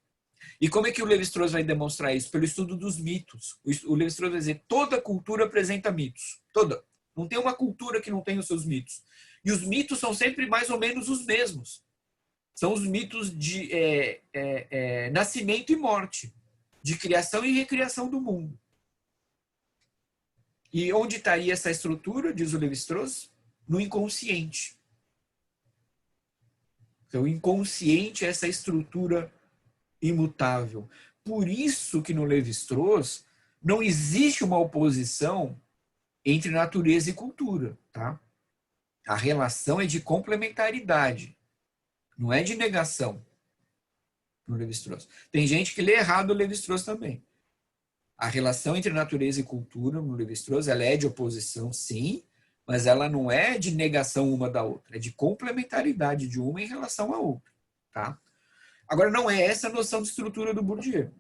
E como é que o Lévi-Strauss vai demonstrar isso? Pelo estudo dos mitos. O Lévi-Strauss vai dizer, toda cultura apresenta mitos. Toda. Não tem uma cultura que não tenha os seus mitos. E os mitos são sempre mais ou menos os mesmos. São os mitos de nascimento e morte, de criação e recriação do mundo. E onde estaria essa estrutura, diz o Lévi-Strauss? No inconsciente. Então, o inconsciente é essa estrutura imutável. Por isso que no Lévi-Strauss não existe uma oposição entre natureza e cultura. Tá? A relação é de complementaridade, não é de negação no Lévi-Strauss. Tem gente que lê errado o Lévi-Strauss também. A relação entre natureza e cultura no Lévi-Strauss, ela é de oposição, sim, mas ela não é de negação uma da outra, é de complementaridade de uma em relação à outra. Tá? Agora, não é essa a noção de estrutura do Bourdieu.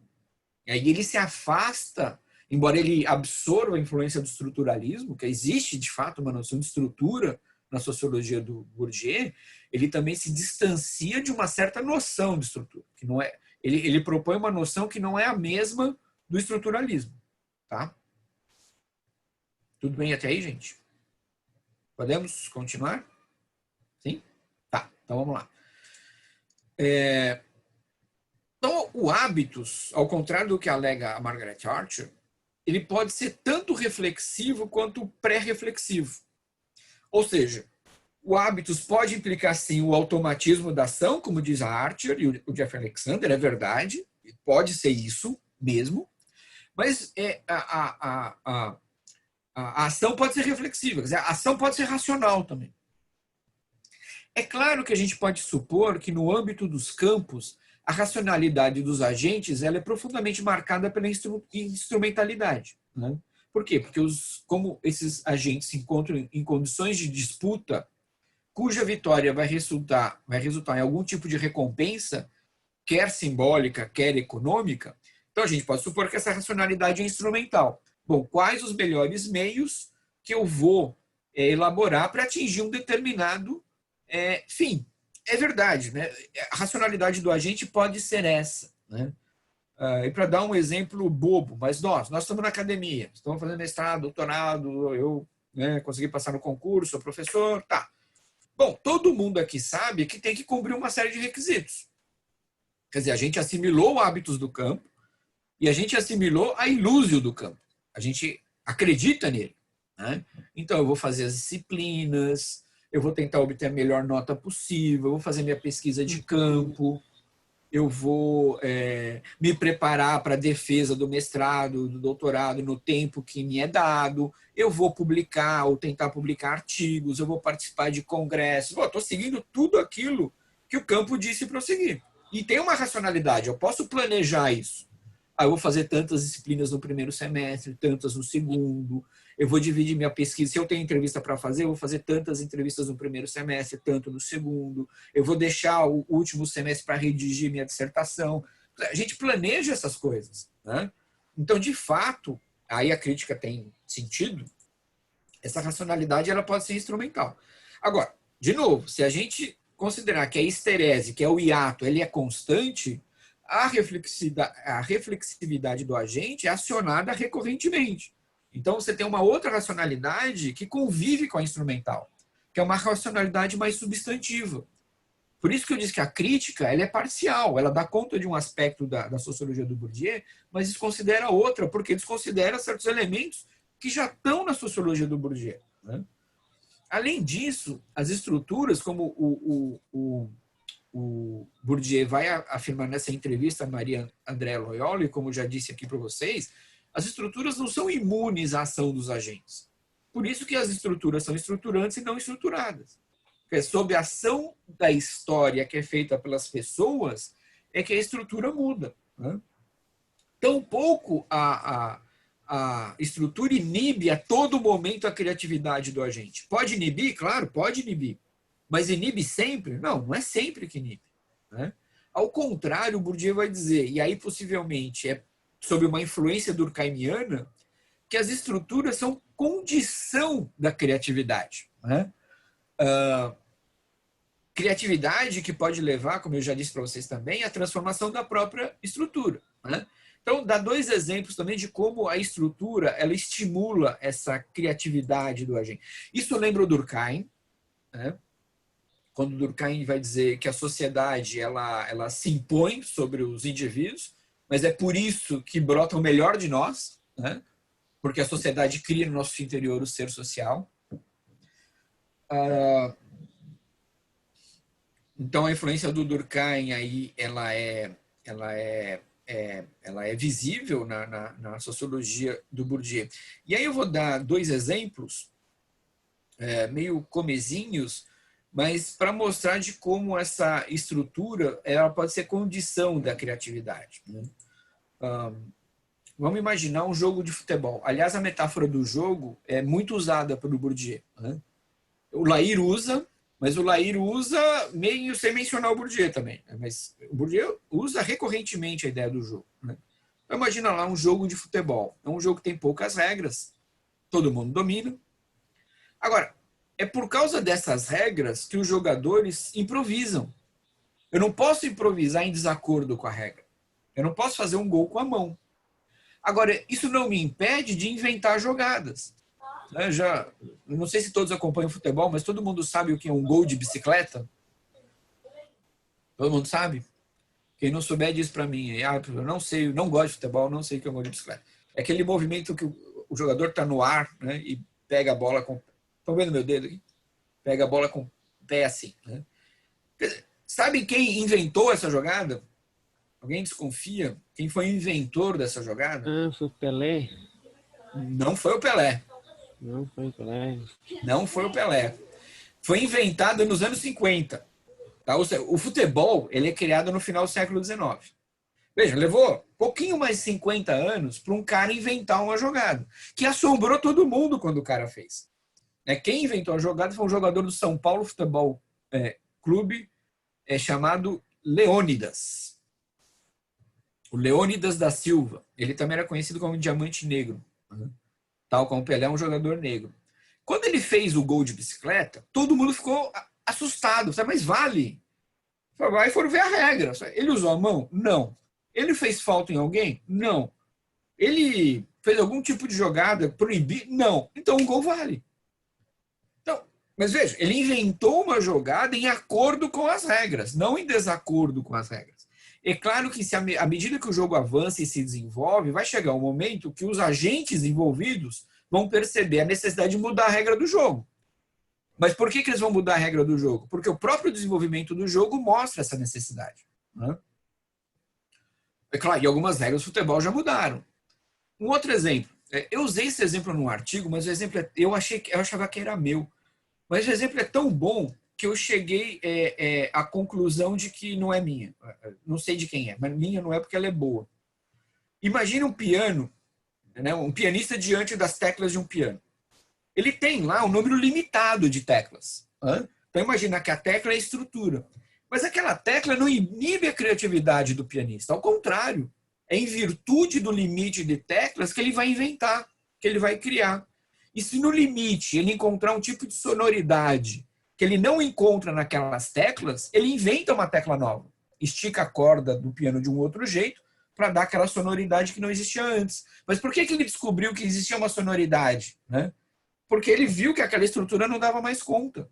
E aí ele se afasta, embora ele absorva a influência do estruturalismo, que existe, de fato, uma noção de estrutura na sociologia do Bourdieu, ele também se distancia de uma certa noção de estrutura. Que não é, ele propõe uma noção que não é a mesma do estruturalismo. Tá? Tudo bem até aí, gente? Podemos continuar? Sim? Tá, então vamos lá. Então, o hábitos, ao contrário do que alega a Margaret Archer, ele pode ser tanto reflexivo quanto pré-reflexivo. Ou seja, o hábitos pode implicar, sim, o automatismo da ação, como diz a Archer e o Jeff Alexander, é verdade, pode ser isso mesmo, Mas a ação pode ser reflexiva, quer dizer, a ação pode ser racional também. É claro que a gente pode supor que no âmbito dos campos, a racionalidade dos agentes ela é profundamente marcada pela instrumentalidade. Né? Por quê? Porque como esses agentes se encontram em condições de disputa, cuja vitória vai resultar em algum tipo de recompensa, quer simbólica, quer econômica, então a gente pode supor que essa racionalidade é instrumental. Bom, quais os melhores meios que eu vou elaborar para atingir um determinado fim? É verdade, né? A racionalidade do agente pode ser essa, né? E para dar um exemplo bobo, mas nós estamos na academia, estamos fazendo mestrado, doutorado, eu consegui passar no concurso, sou professor, tá. Bom, todo mundo aqui sabe que tem que cumprir uma série de requisitos. Quer dizer, a gente assimilou hábitos do campo e a gente assimilou a ilúzio do campo. A gente acredita nele. Né? Então, eu vou fazer as disciplinas, eu vou tentar obter a melhor nota possível, eu vou fazer minha pesquisa de campo, eu vou me preparar para a defesa do mestrado, do doutorado no tempo que me é dado, eu vou publicar ou tentar publicar artigos, eu vou participar de congressos. Estou seguindo tudo aquilo que o campo disse para eu seguir. E tem uma racionalidade, eu posso planejar isso. Eu vou fazer tantas disciplinas no primeiro semestre, tantas no segundo, eu vou dividir minha pesquisa. Se eu tenho entrevista para fazer, eu vou fazer tantas entrevistas no primeiro semestre, tanto no segundo. Eu vou deixar o último semestre para redigir minha dissertação. A gente planeja essas coisas. Né? Então, de fato, aí a crítica tem sentido, essa racionalidade ela pode ser instrumental. Agora, de novo, se a gente considerar que a esterese, que é o hiato, ele é constante, a reflexividade do agente é acionada recorrentemente. Então, você tem uma outra racionalidade que convive com a instrumental, que é uma racionalidade mais substantiva. Por isso que eu disse que a crítica ela é parcial, ela dá conta de um aspecto da sociologia do Bourdieu, mas desconsidera outra, porque desconsidera certos elementos que já estão na sociologia do Bourdieu. Né? Além disso, as estruturas, como o Bourdieu vai afirmar nessa entrevista a Maria Andréa Loyola, e como já disse aqui para vocês, as estruturas não são imunes à ação dos agentes. Por isso que as estruturas são estruturantes e não estruturadas. Porque sob a ação da história que é feita pelas pessoas, é que a estrutura muda. Né? Tampouco a estrutura inibe a todo momento a criatividade do agente. Pode inibir? Claro, pode inibir. Mas inibe sempre? Não, não é sempre que inibe. Né? Ao contrário, o Bourdieu vai dizer, e aí possivelmente é sob uma influência durkheimiana, que as estruturas são condição da criatividade. Né? Criatividade que pode levar, como eu já disse para vocês também, à transformação da própria estrutura. Né? Então, dá dois exemplos também de como a estrutura ela estimula essa criatividade do agente. Isso lembra o Durkheim, né? Quando Durkheim vai dizer que a sociedade ela se impõe sobre os indivíduos, mas é por isso que brota o melhor de nós, né? Porque a sociedade cria no nosso interior o ser social. Então, a influência do Durkheim aí, ela é visível na sociologia do Bourdieu. E aí eu vou dar dois exemplos, meio comezinhos, mas para mostrar de como essa estrutura ela pode ser condição da criatividade. Né? Vamos imaginar um jogo de futebol. Aliás, a metáfora do jogo é muito usada pelo Bourdieu. Né? O Lair usa, mas o Lair usa meio sem mencionar o Bourdieu também. Né? Mas o Bourdieu usa recorrentemente a ideia do jogo. Né? Então, imagina lá um jogo de futebol. É um jogo que tem poucas regras, todo mundo domina. Agora, é por causa dessas regras que os jogadores improvisam. Eu não posso improvisar em desacordo com a regra. Eu não posso fazer um gol com a mão. Agora, isso não me impede de inventar jogadas. Eu não sei se todos acompanham futebol, mas todo mundo sabe o que é um gol de bicicleta? Todo mundo sabe? Quem não souber, diz para mim. Eu não sei, não gosto de futebol, não sei o que é um gol de bicicleta. É aquele movimento que o jogador está no ar, né, e pega a bola com... Estão vendo meu dedo aqui? Pega a bola com o pé assim. Né? Sabe quem inventou essa jogada? Alguém desconfia quem foi o inventor dessa jogada? Ah, foi o Pelé? Não foi o Pelé. Não foi o Pelé. Não foi o Pelé. Foi inventado nos anos 50. Tá? O futebol ele é criado no final do século XIX. Veja, levou um pouquinho mais de 50 anos para um cara inventar uma jogada, que assombrou todo mundo quando o cara fez. Quem inventou a jogada foi um jogador do São Paulo Futebol Clube chamado Leônidas. O Leônidas da Silva. Ele também era conhecido como Diamante Negro. Tal como o Pelé é um jogador negro. Quando ele fez o gol de bicicleta, todo mundo ficou assustado. Mas vale? Aí foram ver a regra. Ele usou a mão? Não. Ele fez falta em alguém? Não. Ele fez algum tipo de jogada proibida? Não. Então o gol vale. Então, mas veja, ele inventou uma jogada em acordo com as regras, não em desacordo com as regras. É claro que à medida que o jogo avança e se desenvolve, vai chegar um momento que os agentes envolvidos vão perceber a necessidade de mudar a regra do jogo. Mas por que eles vão mudar a regra do jogo? Porque o próprio desenvolvimento do jogo mostra essa necessidade. É claro, e algumas regras do futebol já mudaram. Um outro exemplo. Eu usei esse exemplo num artigo, mas o exemplo eu achava que era meu. Mas o exemplo é tão bom que eu cheguei à conclusão de que não é minha. Não sei de quem é, mas minha não é porque ela é boa. Imagina um piano, né, um pianista diante das teclas de um piano. Ele tem lá um número limitado de teclas. Então imagina que a tecla é a estrutura. Mas aquela tecla não inibe a criatividade do pianista. Ao contrário, é em virtude do limite de teclas que ele vai inventar, que ele vai criar. E se no limite ele encontrar um tipo de sonoridade que ele não encontra naquelas teclas, ele inventa uma tecla nova. Estica a corda do piano de um outro jeito para dar aquela sonoridade que não existia antes. Mas por que ele descobriu que existia uma sonoridade? Porque ele viu que aquela estrutura não dava mais conta.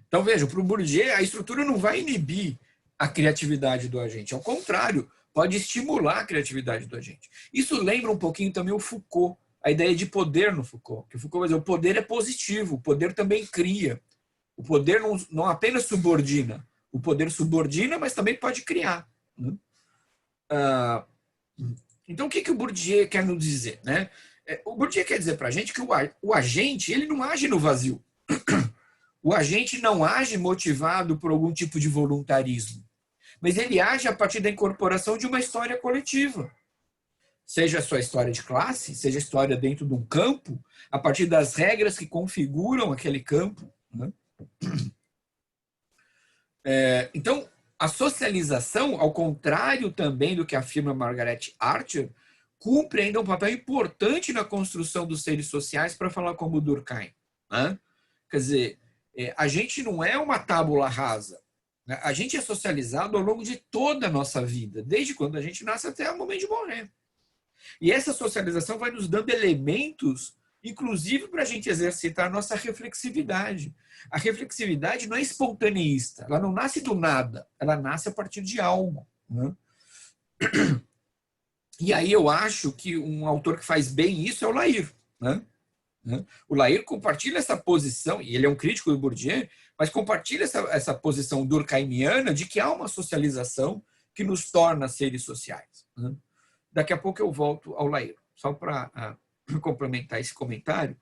Então, veja, para o Bourdieu, a estrutura não vai inibir a criatividade do agente. Ao contrário, pode estimular a criatividade do agente. Isso lembra um pouquinho também o Foucault, a ideia de poder no Foucault. Que o Foucault vai dizer, o poder é positivo, o poder também cria. O poder não apenas subordina. O poder subordina, mas também pode criar. Então, o que o Bourdieu quer nos dizer? O Bourdieu quer dizer para a gente que o agente ele não age no vazio. O agente não age motivado por algum tipo de voluntarismo, mas ele age a partir da incorporação de uma história coletiva. Seja a sua história de classe, seja a história dentro de um campo, a partir das regras que configuram aquele campo. Então, a socialização, ao contrário também do que afirma Margaret Archer, cumpre ainda um papel importante na construção dos seres sociais, para falar como Durkheim. Quer dizer, a gente não é uma tábula rasa. A gente é socializado ao longo de toda a nossa vida, desde quando a gente nasce até o momento de morrer. E essa socialização vai nos dando elementos, inclusive para a gente exercitar a nossa reflexividade. A reflexividade não é espontaneísta, ela não nasce do nada, ela nasce a partir de algo. E aí eu acho que um autor que faz bem isso é o Lair. O Lair compartilha essa posição, e ele é um crítico do Bourdieu, mas compartilha essa posição durkheimiana de que há uma socialização que nos torna seres sociais. Daqui a pouco eu volto ao Lair. Só para complementar esse comentário,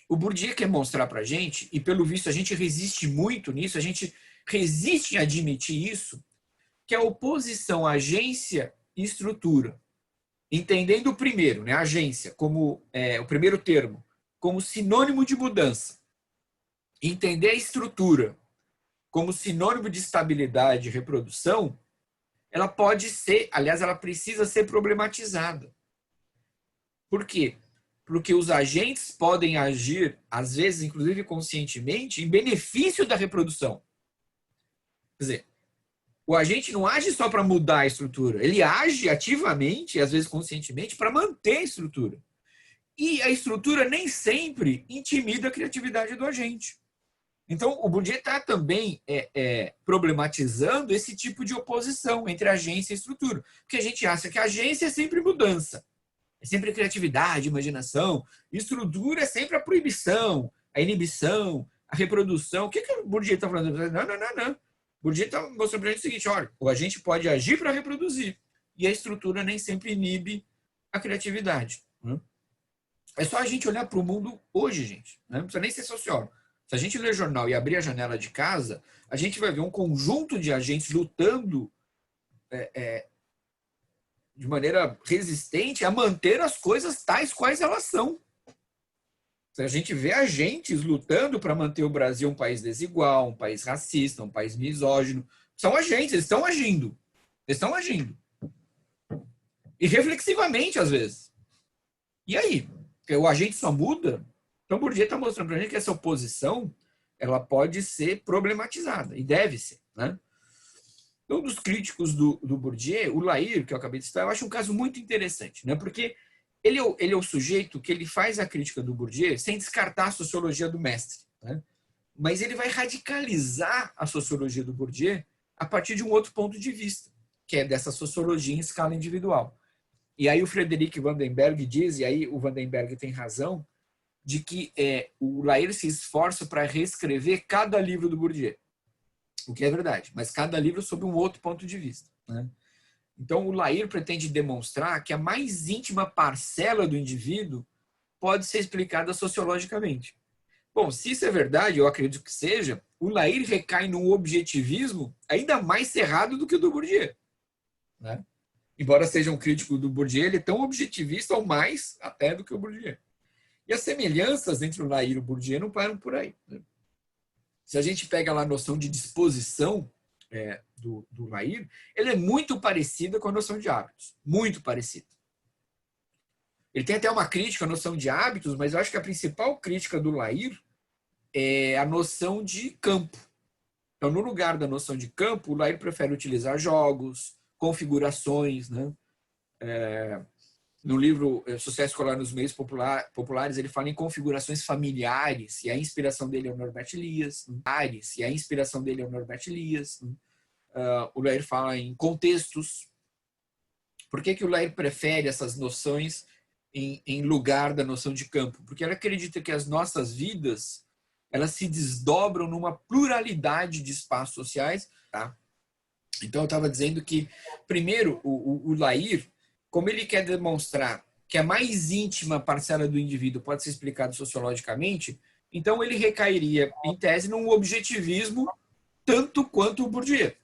o Bourdieu quer mostrar para a gente, e pelo visto a gente resiste muito nisso, a gente resiste em admitir isso, que a oposição agência e estrutura, entendendo o primeiro, agência, como o primeiro termo, como sinônimo de mudança, entender a estrutura como sinônimo de estabilidade e reprodução, ela pode ser, aliás, ela precisa ser problematizada. Por quê? Porque os agentes podem agir, às vezes, inclusive conscientemente, em benefício da reprodução. Quer dizer, o agente não age só para mudar a estrutura, ele age ativamente, às vezes conscientemente, para manter a estrutura. E a estrutura nem sempre intimida a criatividade do agente. Então, o Bourdieu está também problematizando esse tipo de oposição entre agência e estrutura. Porque a gente acha que a agência é sempre mudança, é sempre criatividade, imaginação. Estrutura é sempre a proibição, a inibição, a reprodução. O que o Bourdieu está falando? Não. Bourdieu está mostrando para a gente o seguinte, olha, o agente pode agir para reproduzir, e a estrutura nem sempre inibe a criatividade. Né? É só a gente olhar para o mundo hoje, gente. Né? Não precisa nem ser sociólogo. Se a gente ler jornal e abrir a janela de casa, a gente vai ver um conjunto de agentes lutando de maneira resistente a manter as coisas tais quais elas são. A gente vê agentes lutando para manter o Brasil um país desigual, um país racista, um país misógino. São agentes, eles estão agindo. Eles estão agindo. E reflexivamente, às vezes. E aí? O agente só muda? Então, Bourdieu está mostrando para a gente que essa oposição ela pode ser problematizada, e deve ser. Né? Um dos críticos do Bourdieu, o Lair, que eu acabei de citar, eu acho um caso muito interessante, né? Porque ele é o sujeito que ele faz a crítica do Bourdieu sem descartar a sociologia do mestre. Né? Mas ele vai radicalizar a sociologia do Bourdieu a partir de um outro ponto de vista, que é dessa sociologia em escala individual. E aí o Frederic Vandenberg diz, e aí o Vandenberg tem razão, de que o Lair se esforça para reescrever cada livro do Bourdieu. O que é verdade, mas cada livro sob um outro ponto de vista. Né? Então, o Lair pretende demonstrar que a mais íntima parcela do indivíduo pode ser explicada sociologicamente. Bom, se isso é verdade, eu acredito que seja, o Lair recai num objetivismo ainda mais cerrado do que o do Bourdieu. Né? Embora seja um crítico do Bourdieu, ele é tão objetivista ou mais até do que o Bourdieu. E as semelhanças entre o Lair e o Bourdieu não param por aí. Né? Se a gente pega lá a noção de disposição do Lair, ele é muito parecida com a noção de hábitos. Muito parecida. Ele tem até uma crítica à noção de hábitos, mas eu acho que a principal crítica do Lair é a noção de campo. Então, no lugar da noção de campo, o Lair prefere utilizar jogos, configurações. Né? No livro Sucesso Escolar nos Meios Populares, ele fala em configurações familiares, e a inspiração dele é o Norbert Elias. O Lair fala em contextos. Por que o Lair prefere essas noções em lugar da noção de campo? Porque ele acredita que as nossas vidas elas se desdobram numa pluralidade de espaços sociais. Tá? Então, eu estava dizendo que, primeiro, o Lair, como ele quer demonstrar que a mais íntima parcela do indivíduo pode ser explicada sociologicamente, então ele recairia, em tese, num objetivismo tanto quanto o Bourdieu.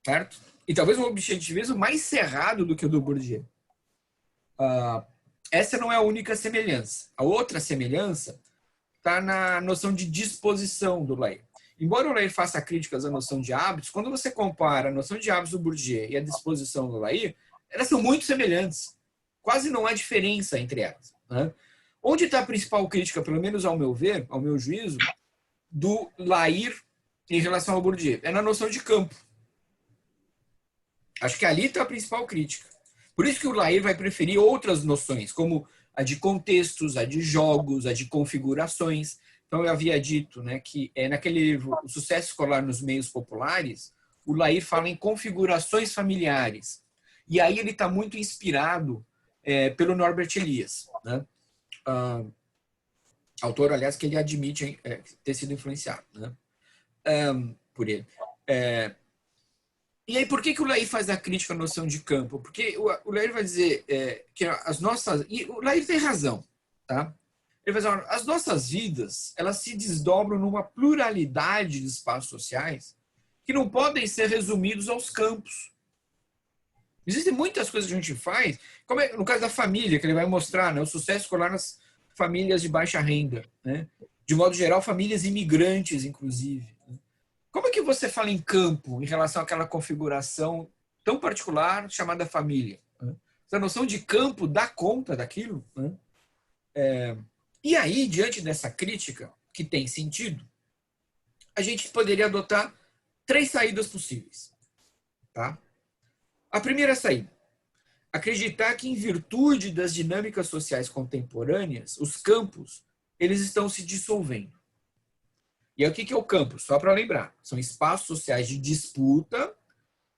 Certo? E talvez um objetivismo mais cerrado do que o do Bourdieu. Essa não é a única semelhança. A outra semelhança está na noção de disposição do Lair. Embora o Lair faça críticas à noção de hábitos, quando você compara a noção de hábitos do Bourdieu e a disposição do Lair, elas são muito semelhantes. Quase não há diferença entre elas. Né? Onde está a principal crítica, pelo menos ao meu ver, ao meu juízo, do Lair em relação ao Bourdieu? É na noção de campo. Acho que ali está a principal crítica. Por isso que o Lair vai preferir outras noções, como a de contextos, a de jogos, a de configurações. Então, eu havia dito, né, que naquele livro, O Sucesso Escolar nos Meios Populares, o Lair fala em configurações familiares. E aí ele está muito inspirado pelo Norbert Elias. Né? Autor, aliás, que ele admite ter sido influenciado, né? Por ele. E aí, por que o Lair faz a crítica à noção de campo? Porque o Lair vai dizer que as nossas... E o Lair tem razão. Tá? Ele vai dizer, as nossas vidas elas se desdobram numa pluralidade de espaços sociais que não podem ser resumidos aos campos. Existem muitas coisas que a gente faz, como no caso da família, que ele vai mostrar, né, o sucesso escolar nas famílias de baixa renda. Né? De modo geral, famílias imigrantes, inclusive. Né? Como é que você fala em campo em relação àquela configuração tão particular chamada família? Né? Essa noção de campo dá conta daquilo? Né? E aí, diante dessa crítica, que tem sentido, a gente poderia adotar 3 saídas possíveis. Tá? A primeira saída, acreditar que em virtude das dinâmicas sociais contemporâneas, os campos eles estão se dissolvendo. E aí, o que é o campo? Só para lembrar, são espaços sociais de disputa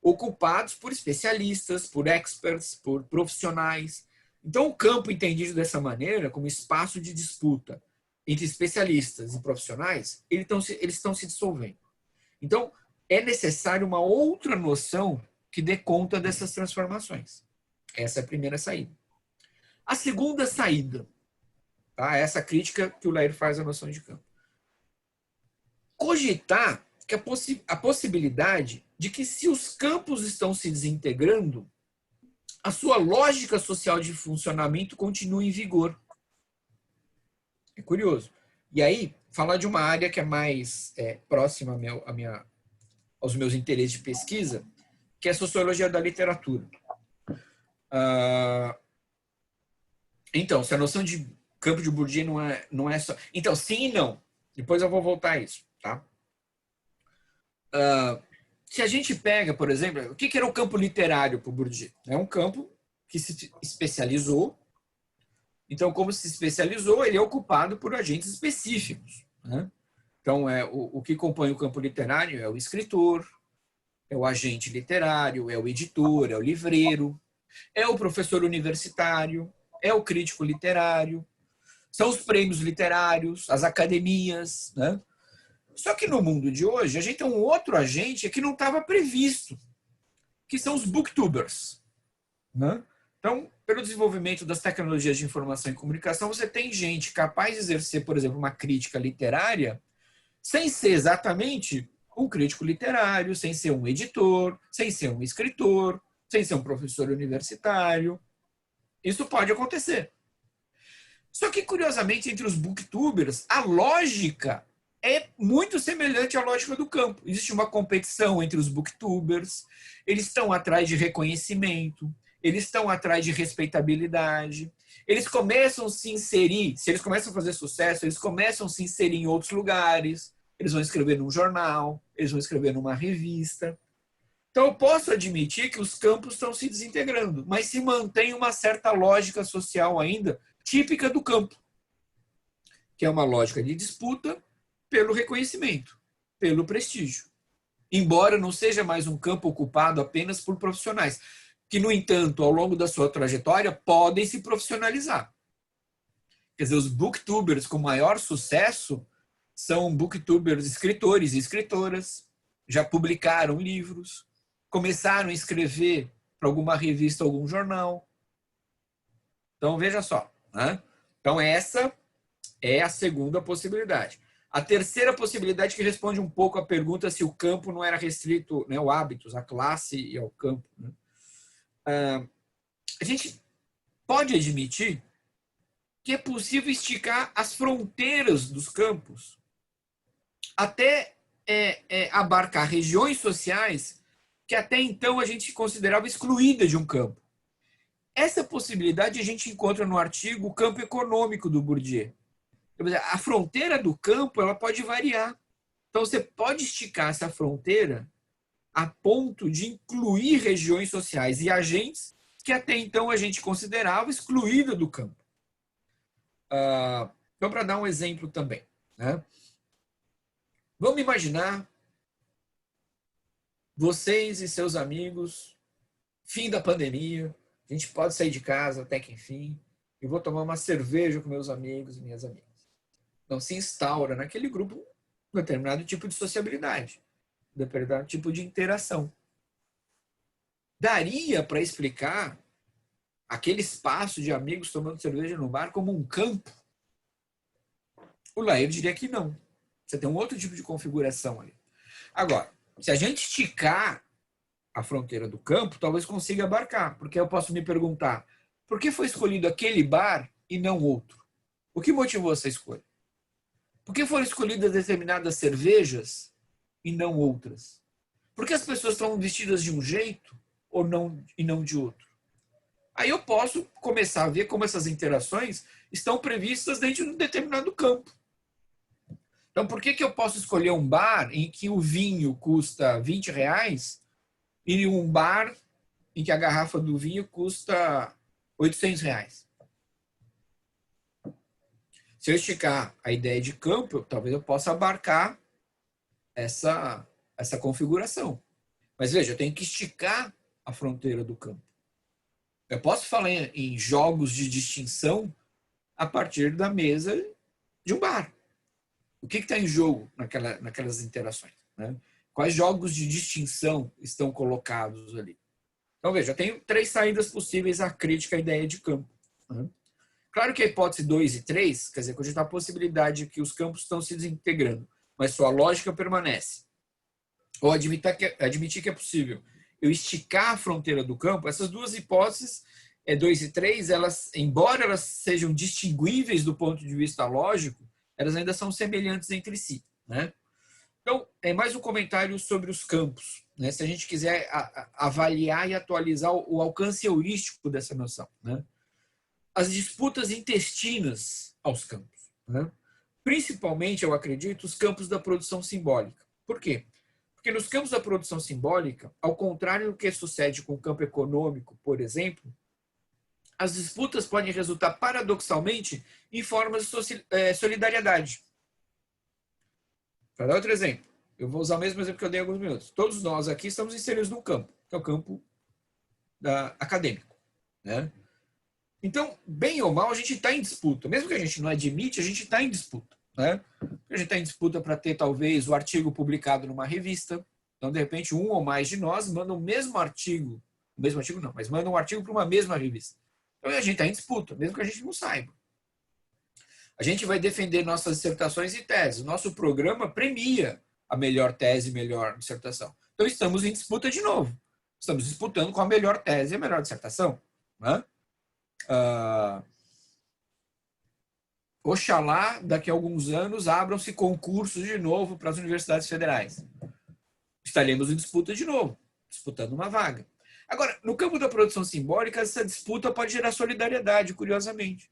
ocupados por especialistas, por experts, por profissionais. Então, o campo entendido dessa maneira, como espaço de disputa entre especialistas e profissionais, eles estão se dissolvendo. Então, é necessário uma outra noção que dê conta dessas transformações. Essa é a primeira saída. A segunda saída, tá? Essa crítica que o Lair faz à noção de campo. Cogitar que a possibilidade de que, se os campos estão se desintegrando, a sua lógica social de funcionamento continua em vigor. É curioso. E aí, falar de uma área que é mais próxima aos meus interesses de pesquisa, que é a sociologia da literatura. Então, se a noção de campo de Bourdieu não é só... Então, sim e não. Depois eu vou voltar a isso. Tá? Se a gente pega, por exemplo, o que era o campo literário para o Bourdieu? É um campo que se especializou. Então, como se especializou, ele é ocupado por agentes específicos. Né? Então, o que compõe o campo literário é o escritor, é o agente literário, é o editor, é o livreiro, é o professor universitário, é o crítico literário, são os prêmios literários, as academias. Né? Só que no mundo de hoje, a gente tem um outro agente que não estava previsto, que são os booktubers. Né? Então, pelo desenvolvimento das tecnologias de informação e comunicação, você tem gente capaz de exercer, por exemplo, uma crítica literária sem ser exatamente um crítico literário, sem ser um editor, sem ser um escritor, sem ser um professor universitário. Isso pode acontecer. Só que, curiosamente, entre os booktubers, a lógica é muito semelhante à lógica do campo. Existe uma competição entre os booktubers, eles estão atrás de reconhecimento, eles estão atrás de respeitabilidade, eles começam a se inserir, se eles começam a fazer sucesso, eles começam a se inserir em outros lugares, eles vão escrever num jornal, eles vão escrever numa revista. Então, eu posso admitir que os campos estão se desintegrando, mas se mantém uma certa lógica social ainda típica do campo, que é uma lógica de disputa pelo reconhecimento, pelo prestígio. Embora não seja mais um campo ocupado apenas por profissionais, que, no entanto, ao longo da sua trajetória, podem se profissionalizar. Quer dizer, os booktubers com maior sucesso são booktubers escritores e escritoras, já publicaram livros, começaram a escrever para alguma revista, algum jornal. Então, veja só. Né? Então, essa é a segunda possibilidade. A terceira possibilidade, que responde um pouco à pergunta se o campo não era restrito, né, o hábitos, a classe e ao campo. Né? A gente pode admitir que é possível esticar as fronteiras dos campos até abarcar regiões sociais que até então a gente considerava excluídas de um campo. Essa possibilidade a gente encontra no artigo O Campo Econômico, do Bourdieu. A fronteira do campo ela pode variar. Então, você pode esticar essa fronteira a ponto de incluir regiões sociais e agentes que até então a gente considerava excluída do campo. Então, para dar um exemplo também. Né? Vamos imaginar vocês e seus amigos, fim da pandemia, a gente pode sair de casa até que enfim, e vou tomar uma cerveja com meus amigos e minhas amigas. Então, se instaura naquele grupo um determinado tipo de sociabilidade, um determinado tipo de interação. Daria para explicar aquele espaço de amigos tomando cerveja no bar como um campo? O Lair diria que não. Você tem um outro tipo de configuração ali. Agora, se a gente esticar a fronteira do campo, talvez consiga abarcar, porque eu posso me perguntar, por que foi escolhido aquele bar e não outro? O que motivou essa escolha? Por que foram escolhidas determinadas cervejas e não outras? Por que as pessoas estão vestidas de um jeito e não de outro? Aí eu posso começar a ver como essas interações estão previstas dentro de um determinado campo. Então, por que eu posso escolher um bar em que o vinho custa R$20 e um bar em que a garrafa do vinho custa R$800? Se eu esticar a ideia de campo, talvez eu possa abarcar essa configuração. Mas veja, eu tenho que esticar a fronteira do campo. Eu posso falar em jogos de distinção a partir da mesa de um bar. O que está em jogo naquelas interações? Né? Quais jogos de distinção estão colocados ali? Então, veja, eu tenho 3 saídas possíveis à crítica à ideia de campo. Claro que a hipótese 2 e 3, quer dizer, cogita a possibilidade de que os campos estão se desintegrando, mas sua lógica permanece. Ou admitir que é possível eu esticar a fronteira do campo. Essas duas hipóteses, 2 e 3, elas, embora elas sejam distinguíveis do ponto de vista lógico, elas ainda são semelhantes entre si, né? Então, é mais um comentário sobre os campos, né? Se a gente quiser avaliar e atualizar o alcance heurístico dessa noção, né? As disputas intestinas aos campos, né? Principalmente, eu acredito, os campos da produção simbólica. Por quê? Porque nos campos da produção simbólica, ao contrário do que sucede com o campo econômico, por exemplo, as disputas podem resultar paradoxalmente em formas de solidariedade. Para dar outro exemplo, eu vou usar o mesmo exemplo que eu dei há alguns minutos. Todos nós aqui estamos inseridos num campo, que é o campo acadêmico, né? Então, bem ou mal, a gente está em disputa. Mesmo que a gente não admite, a gente está em disputa, né? A gente está em disputa para ter, talvez, o artigo publicado numa revista. Então, de repente, um ou mais de nós mandam o mesmo artigo não, mas mandam um artigo para uma mesma revista. Então, a gente está em disputa, mesmo que a gente não saiba. A gente vai defender nossas dissertações e teses. O nosso programa premia a melhor tese e melhor dissertação. Então, estamos em disputa de novo. Estamos disputando com a melhor tese e a melhor dissertação, né? Oxalá, daqui a alguns anos, abram-se concursos de novo para as universidades federais. Estaremos em disputa de novo, disputando uma vaga. Agora, no campo da produção simbólica, essa disputa pode gerar solidariedade, curiosamente.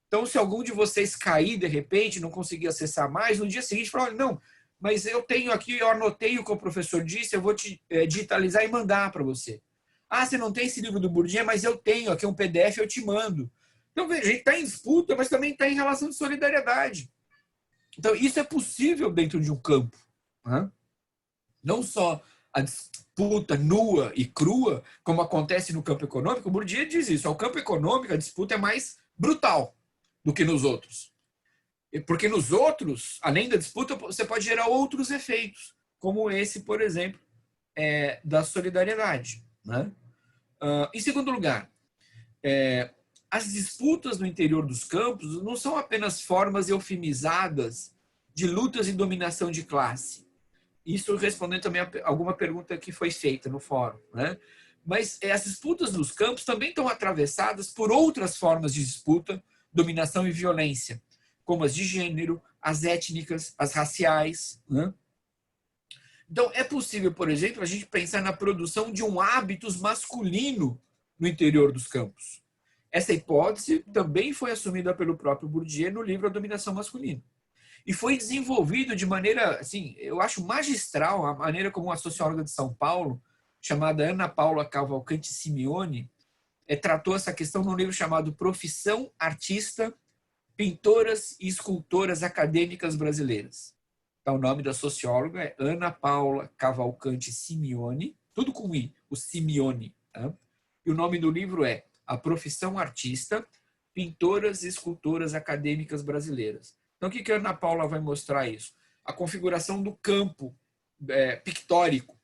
Então, se algum de vocês cair, de repente, não conseguir acessar mais, no dia seguinte, falar, não, mas eu tenho aqui, eu anotei o que o professor disse, eu vou te digitalizar e mandar para você. Ah, você não tem esse livro do Bourdieu, mas eu tenho, aqui é um PDF, eu te mando. Então, veja, a gente está em disputa, mas também está em relação de solidariedade. Então, isso é possível dentro de um campo, né? Não só a disputa nua e crua, como acontece no campo econômico. O Bourdieu diz isso. Ao campo econômico, a disputa é mais brutal do que nos outros. Porque nos outros, além da disputa, você pode gerar outros efeitos, como esse, por exemplo, da solidariedade, né? Em segundo lugar, as disputas no interior dos campos não são apenas formas eufemizadas de lutas e dominação de classe. Isso respondendo também a alguma pergunta que foi feita no fórum, né? Mas as disputas nos campos também estão atravessadas por outras formas de disputa, dominação e violência, como as de gênero, as étnicas, as raciais, né? Então, é possível, por exemplo, a gente pensar na produção de um hábitus masculino no interior dos campos. Essa hipótese também foi assumida pelo próprio Bourdieu no livro A Dominação Masculina. E foi desenvolvido de maneira, assim, eu acho magistral, a maneira como uma socióloga de São Paulo, chamada Ana Paula Cavalcante Simeone, tratou essa questão num livro chamado Profissão Artista, Pintoras e Escultoras Acadêmicas Brasileiras. Então, o nome da socióloga é Ana Paula Cavalcante Simeone, tudo com I, o Simeone. Tá? E o nome do livro é A Profissão Artista, Pintoras e Escultoras Acadêmicas Brasileiras. Então, o que a Ana Paula vai mostrar isso? A configuração do campo pictórico,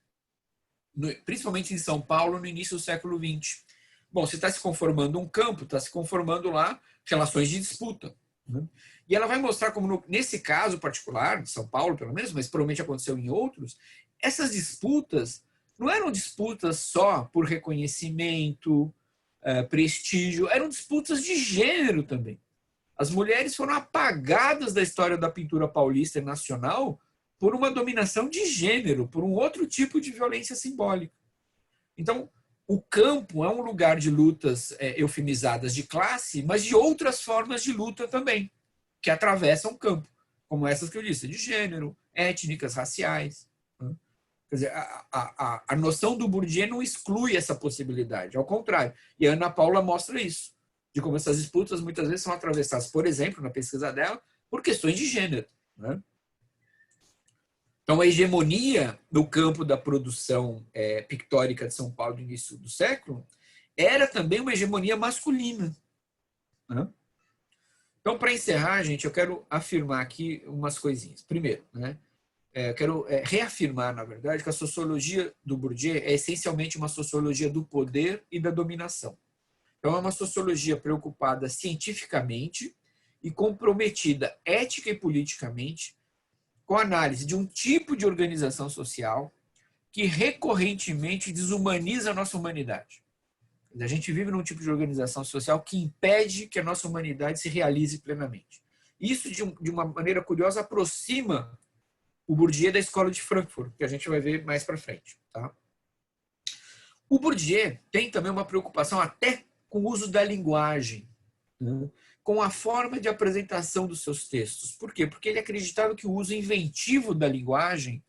principalmente em São Paulo, no início do século XX. Bom, se está se conformando um campo, está se conformando lá relações de disputa. Né? E ela vai mostrar como, nesse caso particular, de São Paulo pelo menos, mas provavelmente aconteceu em outros, essas disputas não eram disputas só por reconhecimento, prestígio, eram disputas de gênero também. As mulheres foram apagadas da história da pintura paulista e nacional por uma dominação de gênero, por um outro tipo de violência simbólica. Então, o campo é um lugar de lutas eufemizadas de classe, mas de outras formas de luta também, que atravessam o campo, como essas que eu disse, de gênero, étnicas, raciais. Né? Quer dizer, a noção do Bourdieu não exclui essa possibilidade, ao contrário. E a Ana Paula mostra isso, de como essas disputas muitas vezes são atravessadas, por exemplo, na pesquisa dela, por questões de gênero. Né? Então, a hegemonia no campo da produção pictórica de São Paulo do início do século era também uma hegemonia masculina. Né? Então, para encerrar, gente, eu quero afirmar aqui umas coisinhas. Primeiro, né, quero reafirmar, na verdade, que a sociologia do Bourdieu é essencialmente uma sociologia do poder e da dominação. Então, é uma sociologia preocupada cientificamente e comprometida ética e politicamente com a análise de um tipo de organização social que recorrentemente desumaniza a nossa humanidade. A gente vive num tipo de organização social que impede que a nossa humanidade se realize plenamente. Isso, de uma maneira curiosa, aproxima o Bourdieu da escola de Frankfurt, que a gente vai ver mais para frente. Tá? O Bourdieu tem também uma preocupação até com o uso da linguagem, com a forma de apresentação dos seus textos. Por quê? Porque ele acreditava que o uso inventivo da linguagem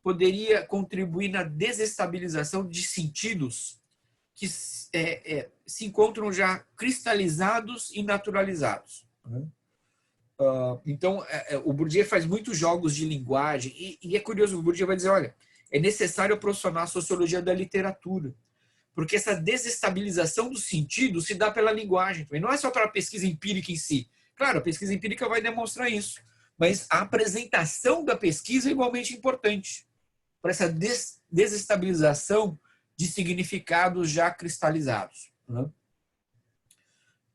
poderia contribuir na desestabilização de sentidos que se encontram já cristalizados e naturalizados. Então, o Bourdieu faz muitos jogos de linguagem e é curioso, o Bourdieu vai dizer, olha, é necessário aproximar a sociologia da literatura, porque essa desestabilização do sentido se dá pela linguagem também. Não é só pela pesquisa empírica em si. Claro, a pesquisa empírica vai demonstrar isso, mas a apresentação da pesquisa é igualmente importante para essa desestabilização de significados já cristalizados.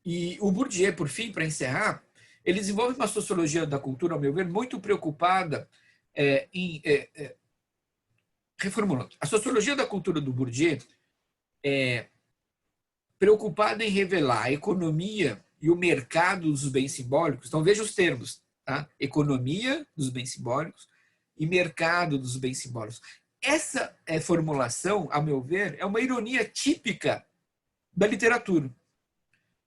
E o Bourdieu, por fim, para encerrar, ele desenvolve uma sociologia da cultura, ao meu ver, muito preocupada reformulando. A sociologia da cultura do Bourdieu é preocupada em revelar a economia e o mercado dos bens simbólicos. Então, veja os termos. Tá? Economia dos bens simbólicos e mercado dos bens simbólicos. Essa formulação, a meu ver, é uma ironia típica da literatura.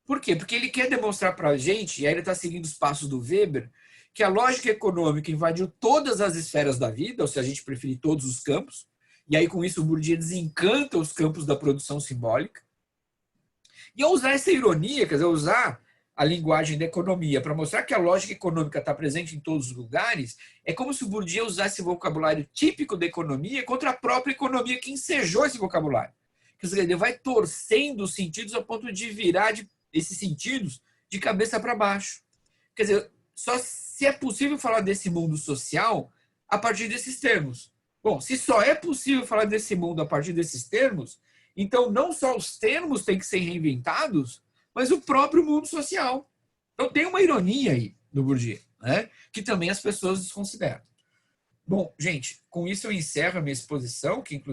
Por quê? Porque ele quer demonstrar para a gente, e aí ele está seguindo os passos do Weber, que a lógica econômica invadiu todas as esferas da vida, ou se a gente preferir, todos os campos, e aí com isso o Bourdieu desencanta os campos da produção simbólica. E ao usar essa ironia, quer dizer, usar a linguagem da economia para mostrar que a lógica econômica está presente em todos os lugares, é como se o Bourdieu usasse o vocabulário típico da economia contra a própria economia que ensejou esse vocabulário. Quer dizer, ele vai torcendo os sentidos ao ponto de virar esses sentidos de cabeça para baixo. Quer dizer, só se é possível falar desse mundo social a partir desses termos. Bom, se só é possível falar desse mundo a partir desses termos, então não só os termos têm que ser reinventados, mas o próprio mundo social. Então tem uma ironia aí do Bourdieu, né? Que também as pessoas desconsideram. Bom, gente, com isso eu encerro a minha exposição, que inclusive